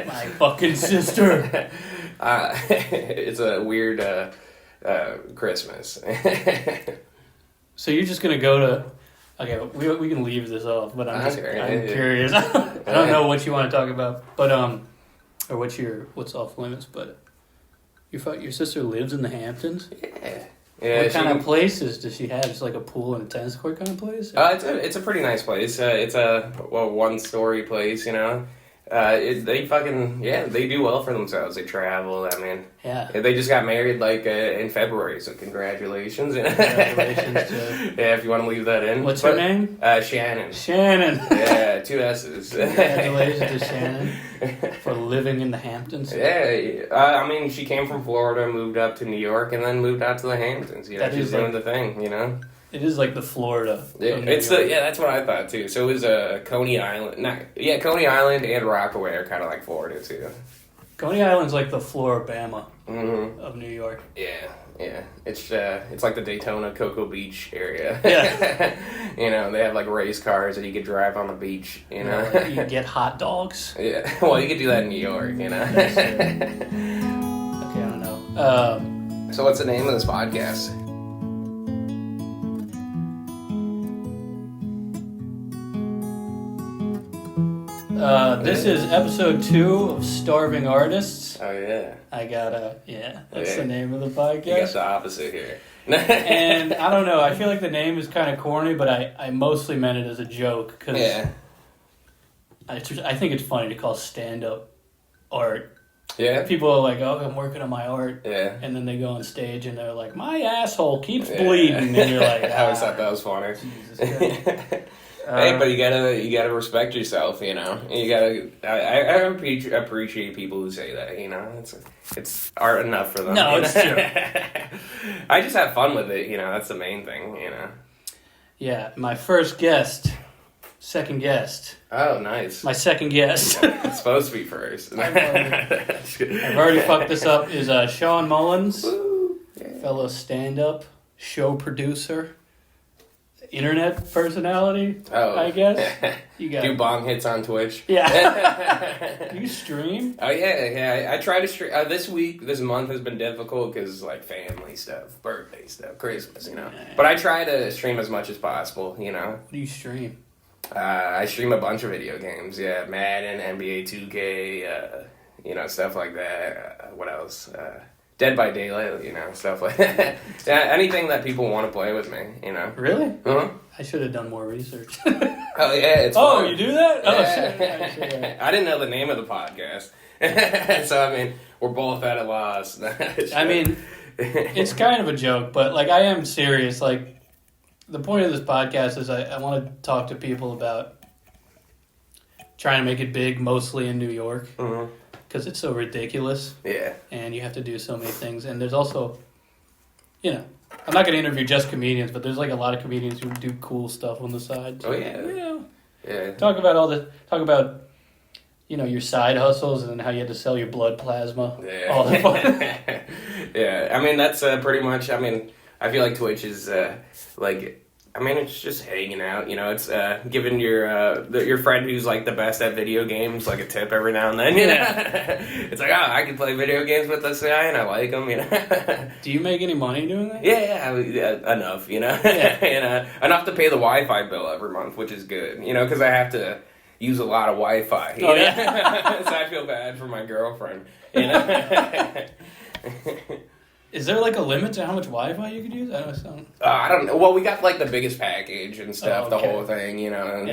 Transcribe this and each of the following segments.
My fucking sister. It's a weird Christmas. So you're just gonna go to? Okay, we can leave this off, but I'm curious. I don't know what you want to talk about, but or what's off limits, but your sister lives in the Hamptons. Yeah. What kind of places does she have? Just like a pool and a tennis court kind of place? It's a pretty nice place. It's a one-story place, you know. They do well for themselves. They travel. I mean, yeah. They just got married in February, so congratulations. Congratulations to... Yeah, if you want to leave that in. What's her name? Shannon. Shannon. Yeah, 2 S's. Congratulations to Shannon for living in the Hamptons. Yeah, I mean, she came from Florida, moved up to New York, and then moved out to the Hamptons. You know, she's doing the thing. You know. It is like the Florida. Yeah, that's what I thought too. So it was Coney Island. Coney Island and Rockaway are kind of like Florida too. Coney Island's like the Floribama of New York. Yeah. It's like the Daytona Cocoa Beach area. Yeah. You know, they have like race cars that you could drive on the beach. You know, you can get hot dogs. Yeah. Well, you could do that in New York. You know. Okay, I don't know. So what's the name of this podcast? This is episode 2 of Starving Artists. Oh, yeah. That's the name of the podcast. You got the opposite here. And I don't know, I feel like the name is kind of corny, but I mostly meant it as a joke, because I think it's funny to call stand-up art. Yeah. People are like, oh, I'm working on my art. Yeah. And then they go on stage and they're like, my asshole keeps bleeding. And you're like, I always thought that was funny. Jesus Christ. Hey, but you gotta respect yourself, you know. You gotta. I appreciate people who say that, you know. It's art enough for them. No, it's true. I just have fun with it, you know. That's the main thing, you know. Yeah, my second guest. Oh, nice. My second guest. It's supposed to be first. I've already fucked this up. Is Sean Mullins, fellow stand-up, show producer. Internet personality, I guess. You got do bong hits on Twitch. Yeah. You stream? Oh yeah. I try to stream. This month has been difficult because like family stuff, birthday stuff, Christmas, you know. But I try to stream as much as possible, you know. What do you stream? I stream a bunch of video games. Yeah, Madden, NBA 2K, you know, stuff like that. What else? Dead by Daylight, you know, stuff like that. Anything that people want to play with me, you know. Really? Uh-huh. I should have done more research. Oh, yeah, it's fun. You do that? Yeah. Oh, shit. I didn't know the name of the podcast. So, I mean, we're both at a loss. I mean, it's kind of a joke, but, like, I am serious. Like, the point of this podcast is I want to talk to people about trying to make it big, mostly in New York. Mm-hmm. Because it's so ridiculous. Yeah. And you have to do so many things. And there's also, you know, I'm not going to interview just comedians, but there's like a lot of comedians who do cool stuff on the side. So, yeah. Talk about, you know, your side hustles and how you had to sell your blood plasma. Yeah. All the fun. Yeah. I mean, that's pretty much, I mean, I feel like Twitch is it's just hanging out, you know, it's giving your friend who's, like, the best at video games, like, a tip every now and then, you know? It's like, oh, I can play video games with this guy, and I like him, you know? Do you make any money doing that? Yeah, enough, you know? Yeah. You know, enough to pay the Wi-Fi bill every month, which is good, you know, because I have to use a lot of Wi-Fi, you know? Yeah. So I feel bad for my girlfriend, you know? Is there, like, a limit to how much Wi-Fi you could use? I don't know. Well, we got, like, the biggest package and stuff, the whole thing, you know. And,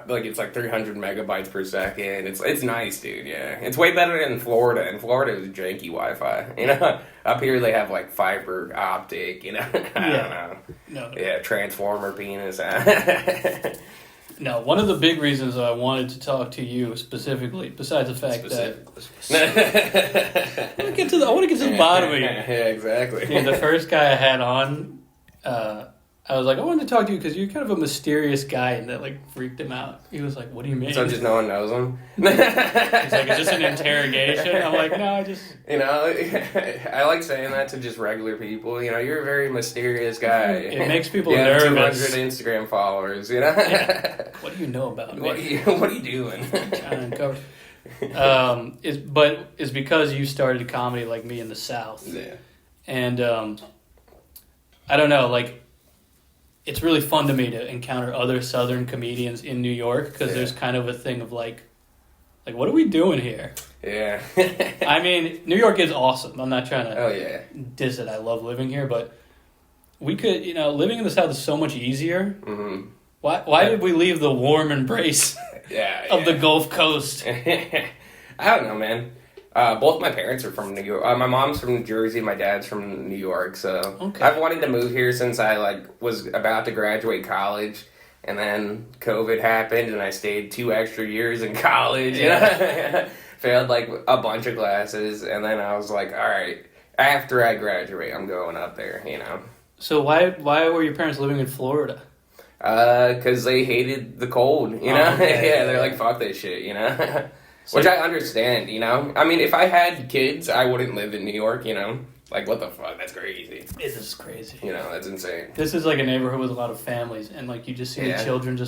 like, it's, like, 300 megabytes per second. It's nice, dude, yeah. It's way better than Florida. In Florida, it's janky Wi-Fi, you know. Up here, they have, like, fiber optic, you know. I don't know. No. Yeah, transformer penis. No, one of the big reasons I wanted to talk to you specifically, besides the fact that I want to get to the bottom of you. Yeah, exactly. Yeah, the first guy I had on, I was like, I wanted to talk to you because you're kind of a mysterious guy, and that like freaked him out. He was like, "What do you mean?" So just no one knows him. He's like, "Is this an interrogation?" I'm like, "No, I just." You know, I like saying that to just regular people. You know, you're a very mysterious guy. It makes people nervous. 200 Instagram followers. You know. Yeah. What do you know about me? What are you doing? Trying to uncover. It's because you started comedy like me in the South. Yeah. And I don't know, like, it's really fun to me to encounter other Southern comedians in New York because there's kind of a thing of like, what are we doing here? Yeah. I mean, New York is awesome. I'm not trying to diss it. I love living here, but we could, living in the South is so much easier. Mm-hmm. Why did we leave the warm embrace of the Gulf Coast? I don't know, man. Both my parents are from New York. My mom's from New Jersey. My dad's from New York. So I've wanted to move here since I was about to graduate college, and then COVID happened, and I stayed 2 extra years in college. Failed a bunch of classes, and then I was like, all right, after I graduate, I'm going up there. So why were your parents living in Florida? Because they hated the cold. They're like, fuck this shit. Which I understand, I mean, if I had kids, I wouldn't live in New York, What the fuck? That's crazy. This is crazy. That's insane. This is like a neighborhood with a lot of families, and you just see the children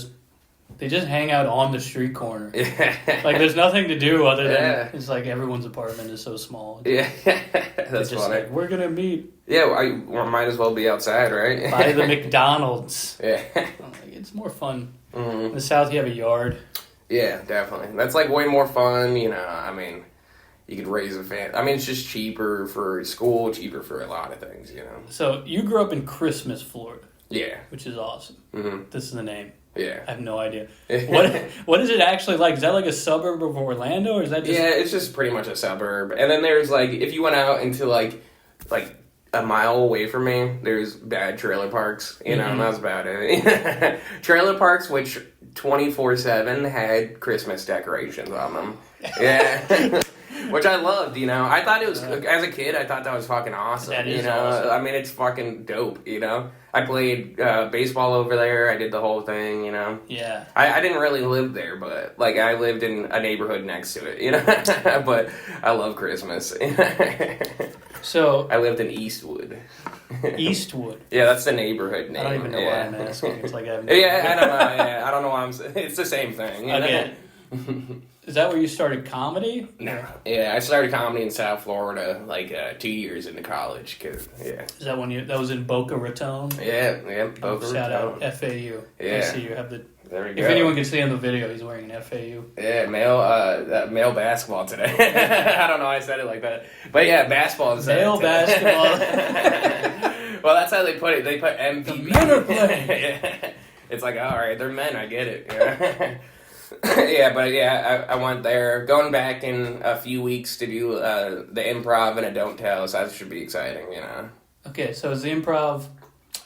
they just hang out on the street corner. Yeah. There's nothing to do other than it's like everyone's apartment is so small. Yeah. That's funny. We're going to meet. Yeah, I might as well be outside, right? By the McDonald's. Yeah. It's more fun. Mm-hmm. In the South, you have a yard. Yeah, definitely. That's way more fun, I mean, you could raise a family. I mean, it's just cheaper for school, cheaper for a lot of things, So, you grew up in Christmas, Florida. Yeah. Which is awesome. Mm-hmm. This is the name. Yeah. I have no idea. What is it actually like? Is that like a suburb of Orlando, or is that just... Yeah, it's just pretty much a suburb. And then there's, if you went out into, like a mile away from me, there's bad trailer parks, and that's about it. Trailer parks, which 24/7 had Christmas decorations on them. Yeah. Which I loved, I thought it was, as a kid, I thought that was fucking awesome. That is awesome. I mean, it's fucking dope, I played baseball over there. I did the whole thing, Yeah. I didn't really live there, but, I lived in a neighborhood next to it, But I love Christmas. So... I lived in Eastwood. Eastwood? Yeah, that's the neighborhood name. I don't even know why I'm asking. It's like I have I don't know. Yeah, I don't know why I'm... It's the same thing. Okay. Is that where you started comedy? No. Yeah, I started comedy in South Florida 2 years into college. Is that when that was in Boca Raton? Yeah, Boca Raton. Shout out FAU. Yeah. I see you have the... There we go. If anyone can see in the video, he's wearing an FAU. Yeah, male basketball today. I don't know why I said it like that. But yeah, basketball is male basketball. Well, that's how they put it. They put MPB. The men are playing. Yeah. It's all right, they're men, I get it. I went there. Going back in a few weeks to do the improv and a don't tell, so that should be exciting, Okay, so is the improv...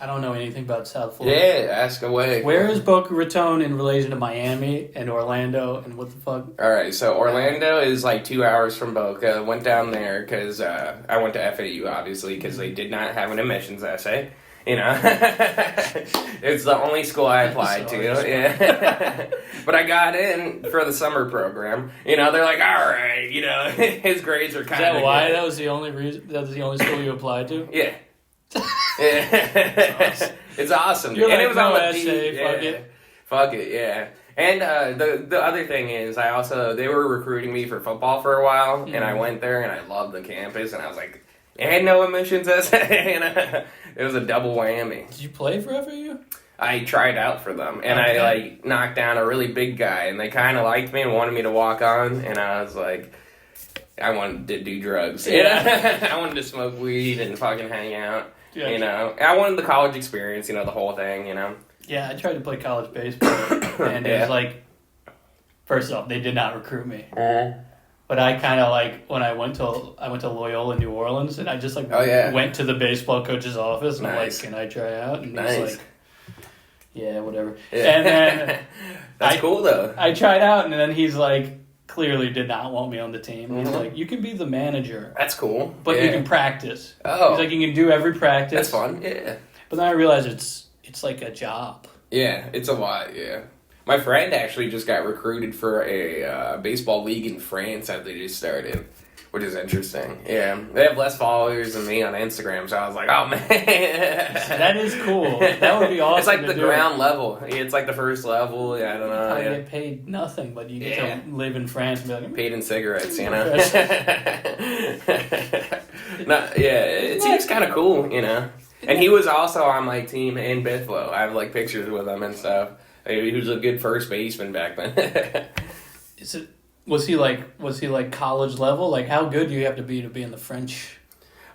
I don't know anything about South Florida. Yeah, ask away. Where is Boca Raton in relation to Miami and Orlando and what the fuck? All right, so Orlando is 2 hours from Boca. Went down there because I went to FAU, obviously, because they did not have an admissions essay. It's the only school I applied to. Yeah. But I got in for the summer program. They're like, all right, his grades are kind of... Is that why that was the only reason? That was the only school you applied to? Yeah. Yeah. It's awesome. You're and like, it was on the essay, fuck it. Fuck it, yeah. And the other thing is, they were recruiting me for football for a while, and I went there and I loved the campus, and I was like, it had no admissions essay, and it was a double whammy. Did you play for FAU? I tried out for them, and I knocked down a really big guy, and they kind of liked me and wanted me to walk on, and I was like, I wanted to do drugs. Yeah. I wanted to smoke weed and fucking hang out. Yeah. I wanted the college experience, the whole thing, Yeah, I tried to play college baseball, and it was first off, they did not recruit me. But I kind of when I went to Loyola, New Orleans, and I just went to the baseball coach's office, and I'm like, can I try out? And he's like, yeah, whatever. Yeah. And then that's cool though. I tried out, and then he's like, clearly did not want me on the team. He's like, you can be the manager. That's cool. But you can practice. Oh. He's like, you can do every practice. That's fun, yeah. But then I realized it's like a job. Yeah, it's a lot, yeah. My friend actually just got recruited for a baseball league in France that they just started, which is interesting. Yeah, they have less followers than me on Instagram, so I was like, oh man, that is cool. That would be awesome. It's like the ground level. It's like the first level. Yeah, I don't know. You get paid nothing, but you get to live in France and be like, paid in cigarettes, you know. No, yeah, it seems kind of cool, you know. And he was also on my team in Bithlow. I have like pictures with him and stuff. He was a good first baseman back then. Was he like college level? Like, how good do you have to be in the French?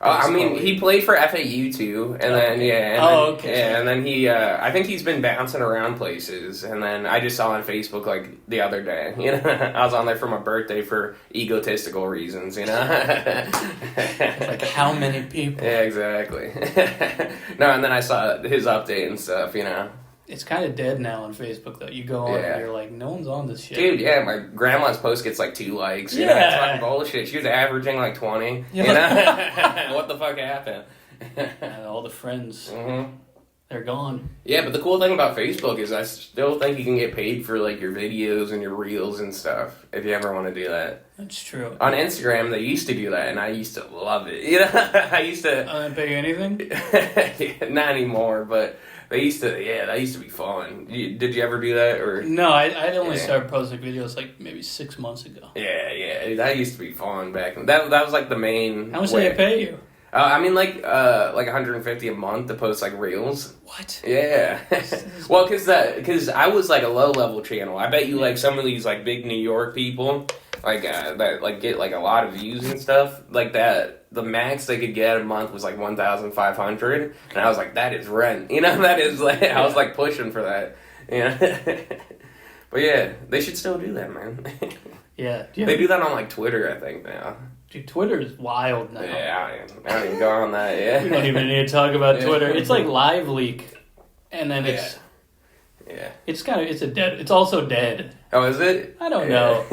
I mean, he played for FAU too, and then and then he, I think he's been bouncing around places, and then I just saw on Facebook like the other day, you know, I was on there for my birthday for egotistical reasons, you know. Like how many people? Yeah, exactly. No, and then I saw his update and stuff, you know. It's kind of dead now on Facebook, though. You go on and you're like, no one's on this shit. Dude, yeah, my grandma's post gets like 2 likes. You know, it's fucking bullshit. She was averaging like 20. You know? What the fuck happened? And all the friends, they're gone. Yeah, but the cool thing about Facebook is I still think you can get paid for like your videos and your reels and stuff if you ever want to do that. That's true. On Instagram, they used to do that, and I used to love it. You know, I used to... I didn't pay you anything? Not anymore, but... That used to be fun. Did you ever do that? Or no, I'd only started posting videos like maybe 6 months ago. Yeah, that used to be fun back then. That was like the main. How much did they pay you? I mean, like $150 a month to post like reels. What? Yeah. Well, because I was like a low level channel. I bet you like some of these like big New York people like that like get like a lot of views and stuff like that. The max they could get a month was like 1,500, and I was like, that is rent. You know, that is like I was like pushing for that. Yeah. But yeah, they should still do that, man. Yeah. They do that on like Twitter, I think now. Dude, Twitter is wild now. Yeah, I don't even go on that. Yeah. We don't even need to talk about Twitter. It's like Live Leak, and then it's it's also dead. Oh, is it? I don't know.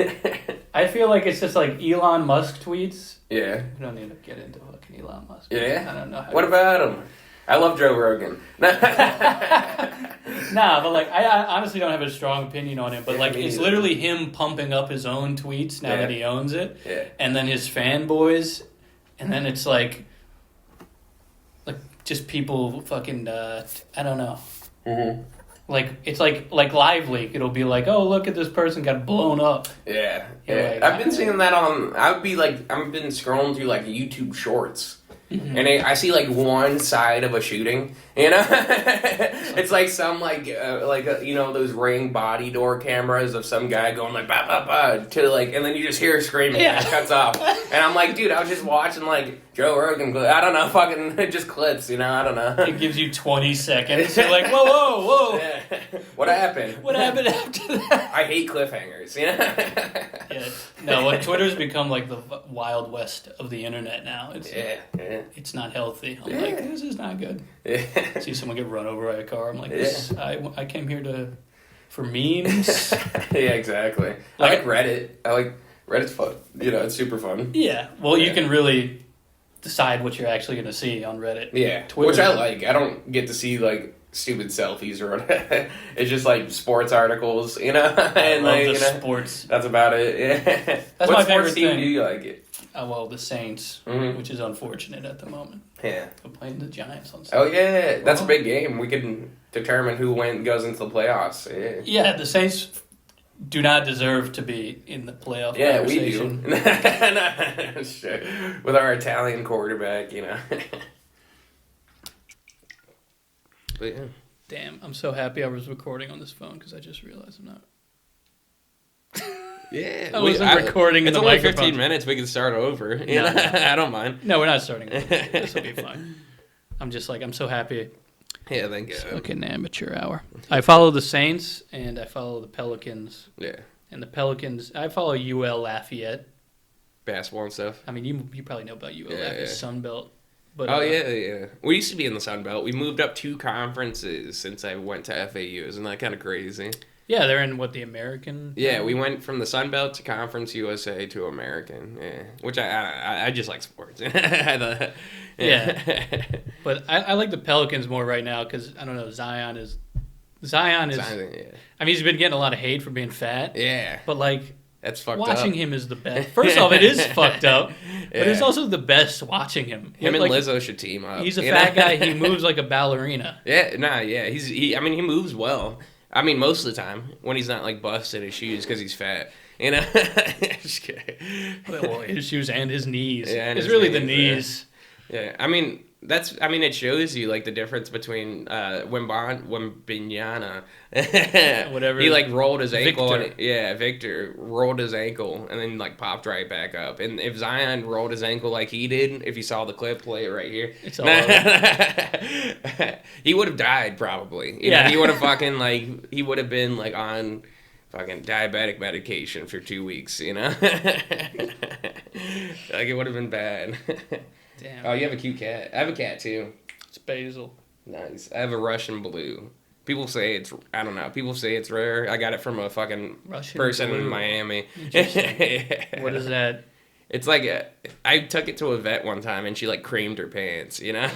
I feel like it's just like Elon Musk tweets. Yeah. We don't need to get into fucking Elon Musk. Yeah? I don't know. What about him? I love Joe Rogan. Nah, but like I honestly don't have a strong opinion on him. But like it's literally him pumping up his own tweets now that he owns it. Yeah. And then his fanboys, and then it's like just people fucking I don't know. Mm-hmm. Like it's like Live Leak. It'll be like, oh, look at this person got blown up. Yeah. Like, I've been seeing that on. I've been scrolling through like YouTube Shorts, and I see like one side of a shooting. You know, it's like some you know those Ring body door cameras of some guy going like bah bah bah to like, and then you just hear screaming and it cuts off, and I'm like, dude, I was just watching like Joe Rogan. I don't know, fucking just clips. You know, I don't know. It gives you 20 seconds. You're like, whoa. Yeah. What happened? What happened after that? I hate cliffhangers. You know. Yeah. No, Twitter's become like the Wild West of the internet now. It's It's not healthy. I'm like, this is not good. Yeah. See someone get run over by a car. I'm like, I came here for memes. Yeah, exactly. I like Reddit. Reddit's fun. You know, it's super fun. Yeah. Well, you can really decide what you're actually going to see on Reddit. Yeah. Twitter, which I like. I don't get to see like stupid selfies or whatever. It's just like sports articles, you know. I love sports. That's about it. Yeah. That's what my sports favorite team thing. Do you like it? Well, the Saints, which is unfortunate at the moment. Yeah. We're playing the Giants on Sunday. Oh, yeah. That's a big game. We can determine who goes into the playoffs. Yeah, the Saints do not deserve to be in the playoff conversation. We do. Sure. With our Italian quarterback, you know. But yeah. Damn, I'm so happy I was recording on this phone because I just realized I'm not. Yeah, I wasn't recording in the microphone. It's only 15 minutes. We can start over. No. I don't mind. No, we're not starting over. This will be fine. I'm just like, I'm so happy. Yeah, thank God. Fucking amateur hour. I follow the Saints and I follow the Pelicans. Yeah. And the Pelicans, I follow UL Lafayette. Basketball and stuff. I mean, you probably know about UL Lafayette, Sun Belt. But, yeah. We used to be in the Sun Belt. We moved up 2 conferences since I went to FAU. Isn't that kind of crazy? Yeah, they're in the American? Yeah, we went from the Sun Belt to Conference USA to American. Yeah, which I just like sports. Yeah. But I like the Pelicans more right now because, I don't know, Zion is Zion is. Yeah. I mean, he's been getting a lot of hate for being fat. Yeah. But like, that's fucked watching up. him is the best. First off, it is fucked up, but it's also the best watching him. Him and like, Lizzo should team up. He's a fat guy. He moves like a ballerina. Yeah, I mean, he moves well. I mean, most of the time when he's not like busting his shoes because he's fat. You know, just kidding. Well, his shoes and his knees. Yeah, it's really the knees. Yeah, I mean it shows you like the difference between Wembanyama, whatever. He like rolled his ankle. Victor. Victor rolled his ankle and then like popped right back up. And if Zion rolled his ankle like he did, if you saw the clip, play it right here. It's all over. He would have died probably. You know, he would have fucking like he would have been like on fucking diabetic medication for 2 weeks, you know? Like, it would have been bad. Damn. Oh, you have a cute cat. I have a cat, too. It's Basil. Nice. I have a Russian blue. People say it's, I don't know, people say it's rare. I got it from a fucking Russian person blue. in Miami. Yeah. What is that? It's like, I took it to a vet one time, and she, like, creamed her pants, you know?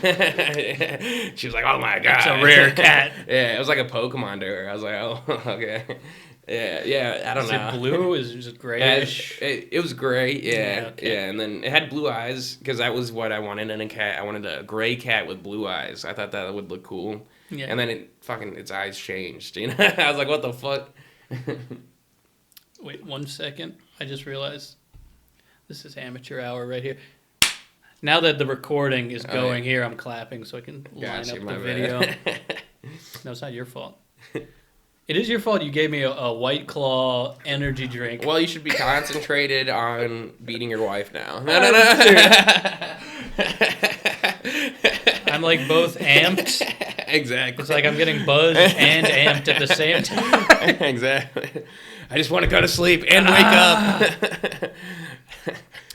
She was like, oh, my God. It's a rare cat. Yeah, it was like a Pokemon to her. I was like, oh, okay. Yeah, I don't know. Is it blue? Is it grayish? It was gray, Okay. yeah, and then it had blue eyes, because that was what I wanted in a cat. I wanted a gray cat with blue eyes. I thought that would look cool. Yeah. And then its eyes changed, you know? I was like, what the fuck? Wait 1 second. I just realized this is amateur hour right here. Now that the recording is going here, I'm clapping so I can line up the video. No, it's not your fault. It is your fault you gave me a White Claw energy drink. Well, you should be concentrated on beating your wife now. No. I'm like both amped. Exactly. It's like I'm getting buzzed and amped at the same time. Exactly. I just want to go to sleep and wake up.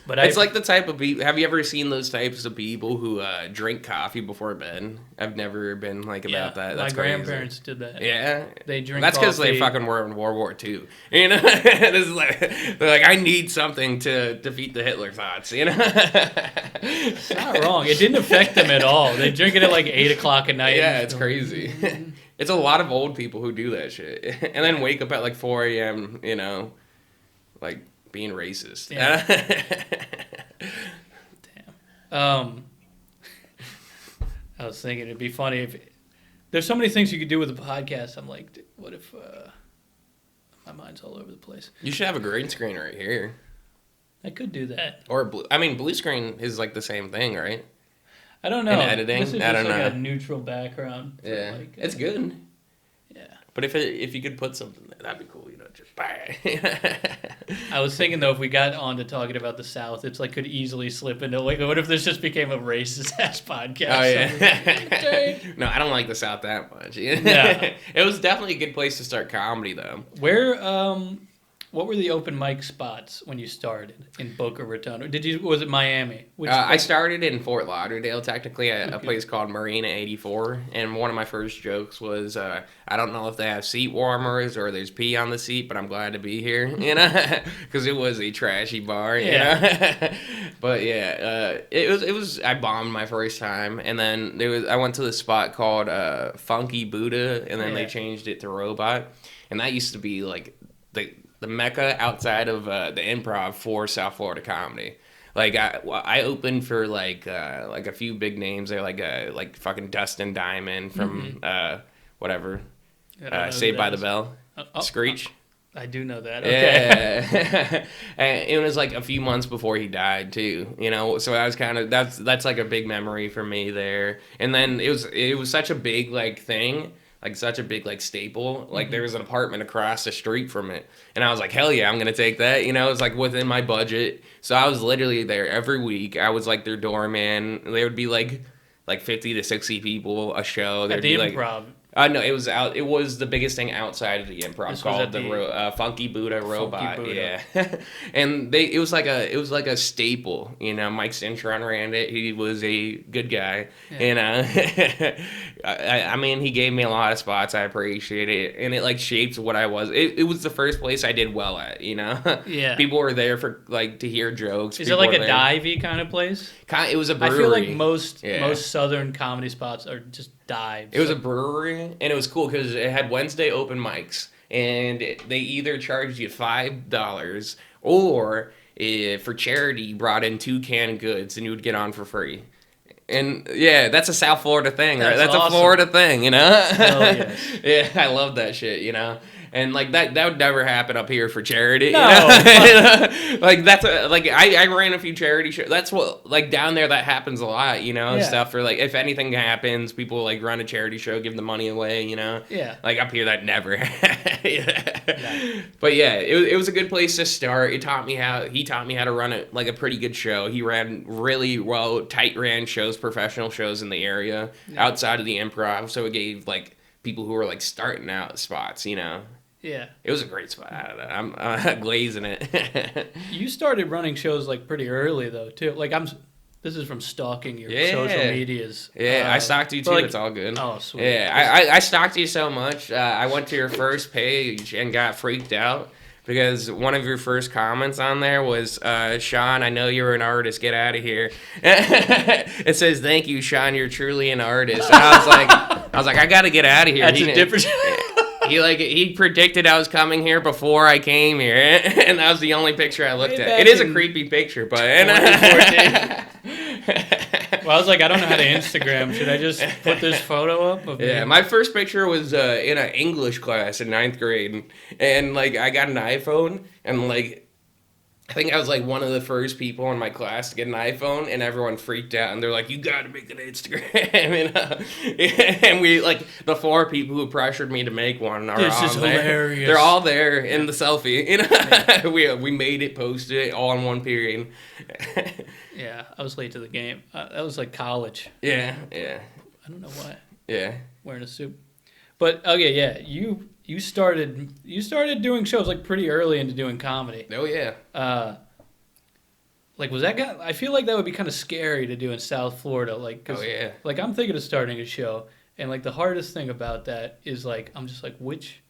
But it's like the type of people. Have you ever seen those types of people who drink coffee before bed? I've never been like about that. That's my crazy. grandparents did that. Yeah, they drink. That's because coffee. they fucking were in World War II. You know, this is like they're like, I need something to defeat the Hitler thoughts. You know, it's not wrong. It didn't affect them at all. They drink it at like 8 o'clock at night. Yeah, it's crazy. It's a lot of old people who do that shit, and then wake up at like 4 a.m. You know, like being racist. Yeah. Damn. I was thinking it'd be funny if there's so many things you could do with a podcast. I'm like, what if my mind's all over the place? You should have a green screen right here. I could do that. Or blue screen is like the same thing, right? I don't know. In editing, this is I just don't like know. a neutral background. Yeah, like, it's good. Yeah. But if you could put something there, that'd be cool. You know, just bang. I was thinking though, if we got on to talking about the South, it's like could easily slip into like, what if this just became a racist ass podcast? Oh yeah. No, I don't like the South that much. Yeah. It was definitely a good place to start comedy though. Where what were the open mic spots when you started in Boca Raton? Was it Miami? I started in Fort Lauderdale, technically, a place called Marina 84, and one of my first jokes was, I don't know if they have seat warmers or there's pee on the seat, but I'm glad to be here, you know, because it was a trashy bar, you know. But yeah, it was. I bombed my first time, and then I went to this spot called Funky Buddha, and then they changed it to Robot, and that used to be like the mecca outside of the Improv for South Florida comedy. Like I opened for like a few big names there, like fucking Dustin Diamond from whatever, Saved by the Bell, Screech. I do know that. Okay. Yeah. And it was like a few months before he died too, you know. So I was kind of that's like a big memory for me there. And then it was such a big like thing. Like such a big like staple. Like there was an apartment across the street from it, and I was like, hell yeah, I'm gonna take that. You know, it's like within my budget. So I was literally there every week. I was like their doorman. There would be like 50 to 60 people a show. There'd At the be Improv. No, it was out. It was the biggest thing outside of the Improv. This called was at the Funky Buddha Robot. Funky Buddha. Yeah, and it was like a staple. You know, Mike Cintron ran it. He was a good guy, and I mean, he gave me a lot of spots. I appreciate it, and it like shaped what I was. It was the first place I did well at. You know, Yeah. People were there for like to hear jokes. Is it like a divey kind of place? It was a brewery. I feel like most Southern comedy spots are just dives? It was a brewery, and it was cool because it had Wednesday open mics, and they either charged you $5 or for charity, you brought in 2 canned goods, and you would get on for free. And yeah, that's a South Florida thing, right? That's awesome. A Florida thing, you know? Oh, yes. Yeah, I love that shit, you know? And like that would never happen up here for charity. No, you know? Like that's I ran a few charity shows. That's what like down there that happens a lot, you know, stuff for like if anything happens, people like run a charity show, give the money away, you know. Yeah. Like up here that never. Yeah. But yeah, it was a good place to start. He taught me how to run it like a pretty good show. He ran really well, tight ran shows, professional shows in the area outside of the improv. So it gave like people who were like starting out spots, you know. Yeah. It was a great spot. I don't know. I'm glazing it. You started running shows like pretty early though, too. Like this is from stalking your social medias. Yeah, I stalked you too. Like, it's all good. Oh, sweet. Yeah, I stalked you so much. I went to your first page and got freaked out because one of your first comments on there was, Sean, I know you're an artist. Get out of here. It says, thank you, Sean. You're truly an artist. And I was like, I got to get out of here. That's a different... He predicted I was coming here before I came here, and that was the only picture I looked at. It is a creepy picture, but... Well, I was like, I don't know how to Instagram. Should I just put this photo up? Of me? My first picture was in an English class in 9th grade, and like I got an iPhone, and like I think I was like one of the first people in my class to get an iPhone, and everyone freaked out, and they're like, "You got to make an Instagram." And we like the 4 people who pressured me to make one are this on is there. Hilarious. They're all there in the selfie. You know, we made it, posted it all in one period. Yeah, I was late to the game. That was like college. Yeah. I don't know why. Yeah. Wearing a suit. But okay, yeah, you started doing shows like pretty early into doing comedy. Oh yeah. Like was that I feel like that would be kind of scary to do in South Florida, like cause, like I'm thinking of starting a show, and like the hardest thing about that is like I'm just like which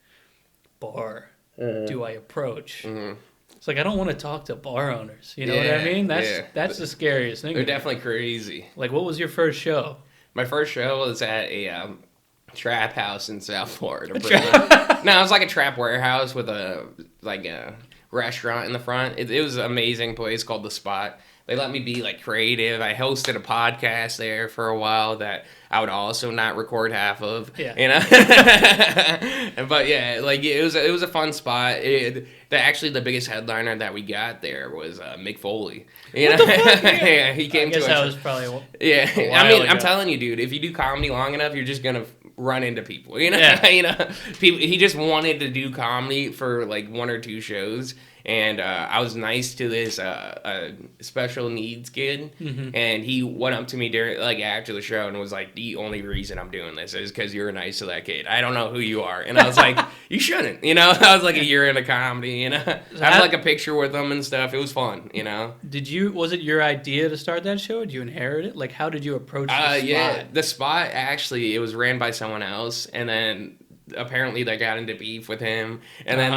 bar do I approach? Mm-hmm. It's like I don't want to talk to bar owners. You know what I mean? That's the scariest thing. They're definitely crazy. Like, what was your first show? My first show was at a trap house in South Florida. No, it was like a trap warehouse with a restaurant in the front. It was an amazing place called The Spot. They let me be like creative. I hosted a podcast there for a while that I would also not record half of. Yeah. You know? But yeah, like it was a fun spot. Actually the biggest headliner that we got there was Mick Foley. You know? Yeah, he came to us. I guess that was probably a while ago. I'm telling you, dude, if you do comedy long enough, you're just gonna run into people. You know? Yeah. You know? He just wanted to do comedy for like 1 or 2 shows. And I was nice to this special needs kid, and he went up to me after the show and was like, "The only reason I'm doing this is because you're nice to that kid. I don't know who you are." And I was like, "You shouldn't," you know. I was like a year into comedy, you know. I had like a picture with him and stuff. It was fun, you know. Was it your idea to start that show? Did you inherit it? Like, how did you approach the spot? Yeah, the spot actually it was ran by someone else, and then. Apparently they got into beef with him, and then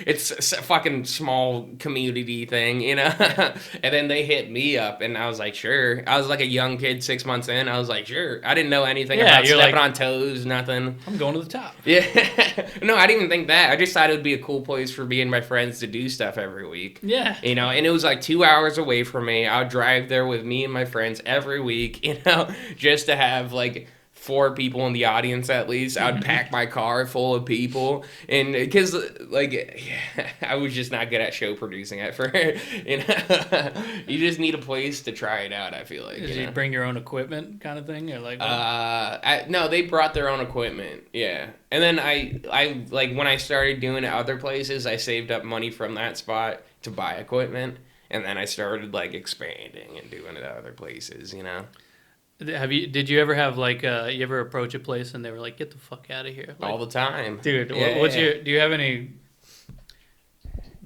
it's a fucking small community thing, you know. And then they hit me up, and I was like, sure. I was like a young kid, 6 months in. I was like, sure. I didn't know anything about stepping on toes, nothing. I'm going to the top. Yeah. No, I didn't even think that. I just thought it would be a cool place for me and my friends to do stuff every week. Yeah. You know, and it was like 2 hours away from me. I would drive there with me and my friends every week, you know, just to have like 4 people in the audience at least. I would pack my car full of people, and because I was just not good at show producing at first. You know, you just need a place to try it out. I feel like. Did you bring your own equipment, kind of thing, or like? No, they brought their own equipment. Yeah, and then I like when I started doing it other places, I saved up money from that spot to buy equipment, and then I started like expanding and doing it at other places. You know. Did you ever have like you ever approach a place and they were like, get the fuck out of here? Like, all the time, dude. Yeah. Do you have any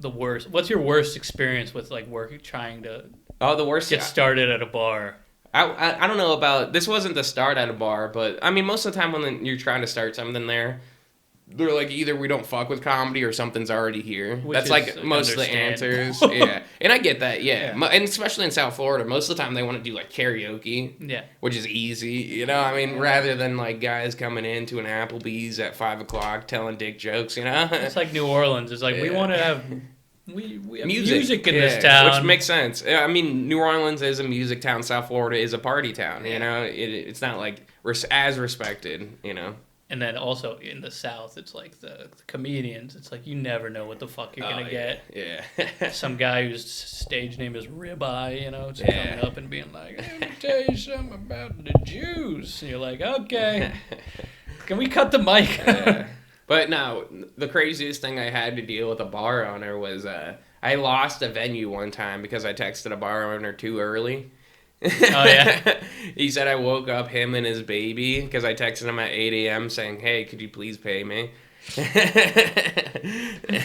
what's your worst experience with like trying to get started at a bar? I don't know about this. Wasn't the start at a bar, but I mean most of the time when you're trying to start something there, they're like, either we don't fuck with comedy or something's already here. Which That's like most of the answers. Yeah. And I get that, yeah. And especially in South Florida, most of the time they want to do like karaoke. Yeah. Which is easy, you know? I mean, rather than like guys coming into an Applebee's at 5 o'clock telling dick jokes, you know? It's like New Orleans. It's like, we want to have... We have music in this town. Which makes sense. I mean, New Orleans is a music town. South Florida is a party town, you know? It's not like as respected, you know? And then also in the South, it's like the comedians. It's like you never know what the fuck you're going to get. Yeah. Some guy whose stage name is Ribeye, you know, just coming up and being like, let me tell you something about the Jews. And you're like, okay, can we cut the mic? But no, the craziest thing I had to deal with a bar owner was I lost a venue one time because I texted a bar owner too early. Oh, yeah? He said I woke up him and his baby because I texted him at 8 a.m. saying, hey, could you please pay me?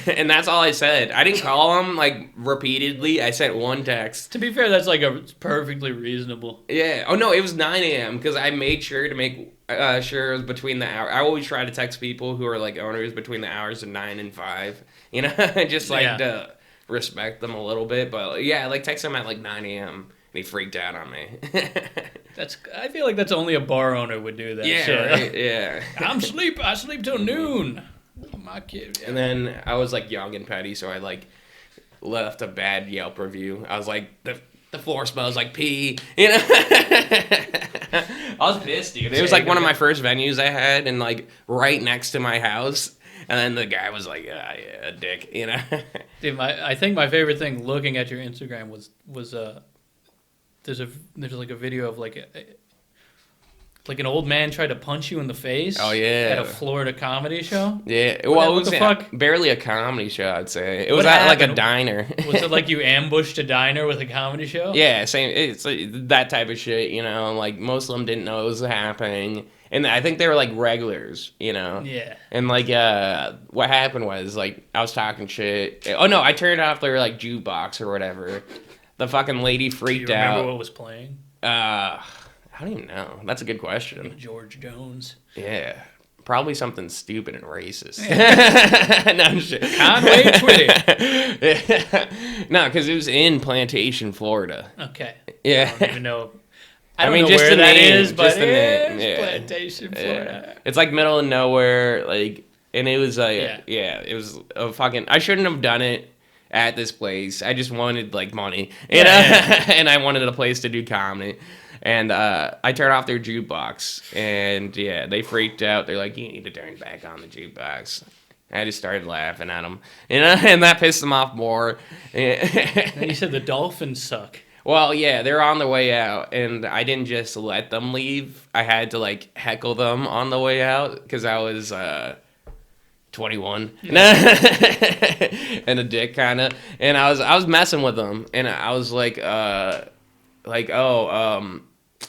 And that's all I said. I didn't call him, like, repeatedly. I sent one text. To be fair, that's, like, perfectly reasonable. Yeah. Oh, no, it was 9 a.m. because I made sure to make sure it was between the hours. I always try to text people who are, like, owners between the hours of 9 and 5. You know? Just, like, to respect them a little bit. But, yeah, like, text them at, like, 9 a.m. He freaked out on me. I feel like that's only a bar owner would do that. Yeah, shit. Right? Yeah. I sleep till noon. My kid. Yeah. And then I was like young and petty, so I like left a bad Yelp review. I was like, the floor smells like pee. You know. I was pissed, dude. It was like one of my first venues I had, and like right next to my house. And then the guy was like, yeah, a dick, you know. Dude, I think my favorite thing looking at your Instagram was there's like a video of like an old man tried to punch you in the face. Oh yeah, at a Florida comedy show. Yeah, well, it was barely a comedy show. I'd say it was at like a diner. Was it like you ambushed a diner with a comedy show? Yeah, same. It's that type of shit. You know, like most of them didn't know it was happening, and I think they were like regulars. You know. Yeah. And like, what happened was like I was talking shit. Oh no, I turned off their like jukebox or whatever. The fucking lady freaked out. Do you remember what was playing? I don't even know. That's a good question. George Jones. Yeah. Probably something stupid and racist. Yeah. No, I'm sure. Conway Twitty. No, because it was in Plantation, Florida. Okay. Yeah. I don't even know. I mean, know just where that name, is, but it's yeah. Plantation, Florida. Yeah. It's like middle of nowhere, like, and it was like, it was a fucking. I shouldn't have done it at this place. I just wanted like money, you know? And I wanted a place to do comedy. And I turned off their jukebox, and they freaked out. They're like, "You need to turn back on the jukebox." I just started laughing at them, you know, and that pissed them off more. And you said the Dolphins suck. Well, yeah, they're on the way out, and I didn't just let them leave. I had to like heckle them on the way out because I was 21 and a dick kind of, and I was messing with them, and I was like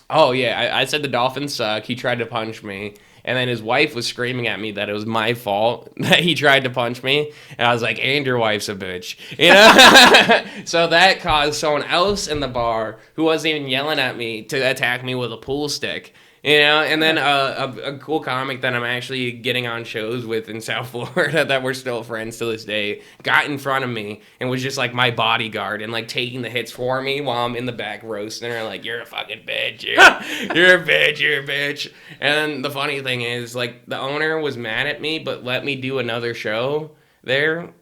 I said the Dolphins suck. He tried to punch me, and then his wife was screaming at me that it was my fault that he tried to punch me, and I was like, and your wife's a bitch, you know. So that caused someone else in the bar who wasn't even yelling at me to attack me with a pool stick. You know, and then a cool comic that I'm actually getting on shows with in South Florida that we're still friends to this day got in front of me and was just like my bodyguard and like taking the hits for me while I'm in the back roasting her like, you're a fucking bitch, you're a bitch. And the funny thing is like the owner was mad at me but let me do another show there.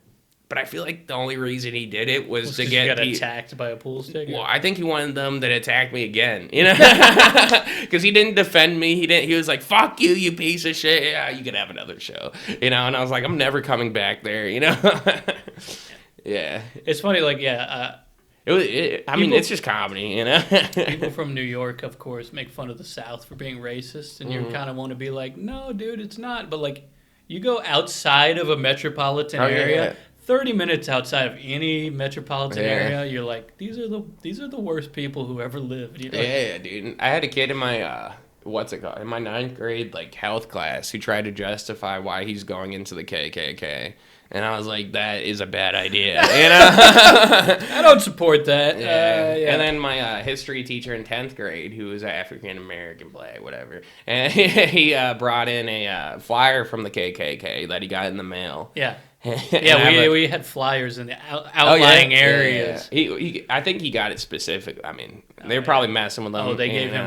But I feel like the only reason he did it was to get attacked by a pool stick. Well, I think he wanted them to attack me again, you know, because he didn't defend me. He was like, "Fuck you, you piece of shit. Yeah, you could have another show," you know. And I was like, "I'm never coming back there," you know. Yeah, it's funny. Like, it's just comedy, you know. People from New York, of course, make fun of the South for being racist, and you kind of want to be like, "No, dude, it's not." But like, you go outside of a metropolitan area. Yeah. 30 minutes outside of any metropolitan area, you're like, these are the worst people who ever lived. You know? Yeah, dude. I had a kid in my what's it called? In my 9th grade, like, health class, who tried to justify why he's going into the KKK. And I was like, that is a bad idea, you know? I don't support that. Yeah. And then my history teacher in 10th grade, who was African-American, black, whatever, and he brought in a flyer from the KKK that he got in the mail. Yeah. Yeah, we had flyers in the outlying areas. Yeah. I think he got it specific. I mean, they were probably messing with him. Oh, they gave him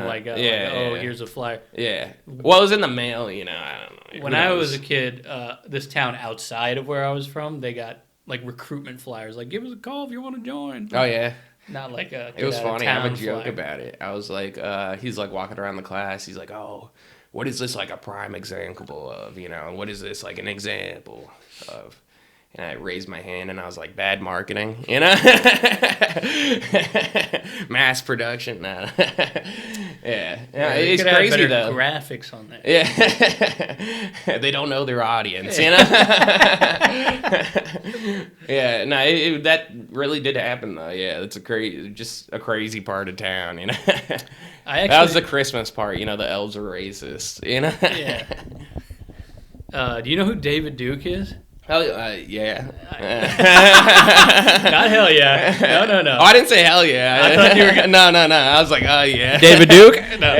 here's a flyer. Yeah. Well, it was in the mail, you know. I don't know. When I was a kid, this town outside of where I was from, they got like recruitment flyers. Like, give us a call if you want to join. Oh, yeah. Not like a. It was funny. I have a joke flyer. about it. I was like, he's like walking around the class. He's like, oh, what is this like a prime example of? You know, what is this like an example of? And I raised my hand and I was like, bad marketing, you know? Mass production. Nah. Yeah, it's crazy though. Graphics on that. Yeah. They don't know their audience, you know? Yeah, no, that really did happen though. Yeah, it's just a crazy part of town, you know? That was the Christmas part, you know, the elves are racist, you know? Yeah. Do you know who David Duke is? Hell yeah. Not hell yeah. No. Oh, I didn't say hell yeah. I thought you were No. I was like, oh yeah. David Duke? No.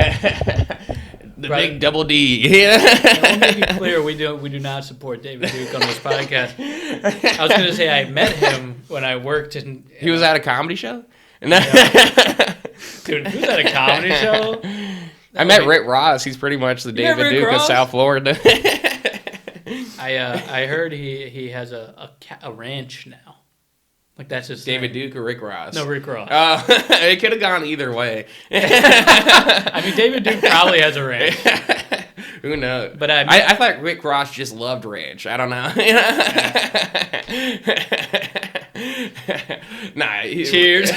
The big double D. Yeah. I'll make it clear we do not support David Duke on this podcast. I was going to say I met him when I worked in. He was at a comedy show? No. Dude, he was at a comedy show? I met Rick Ross. He's pretty much the David Duke of South Florida. I heard he has a ranch now. Like that's his David Duke or Rick Ross? No, Rick Ross. It could have gone either way. I mean, David Duke probably has a ranch. Who knows? But I thought Rick Ross just loved ranch. I don't know. Nah. Cheers.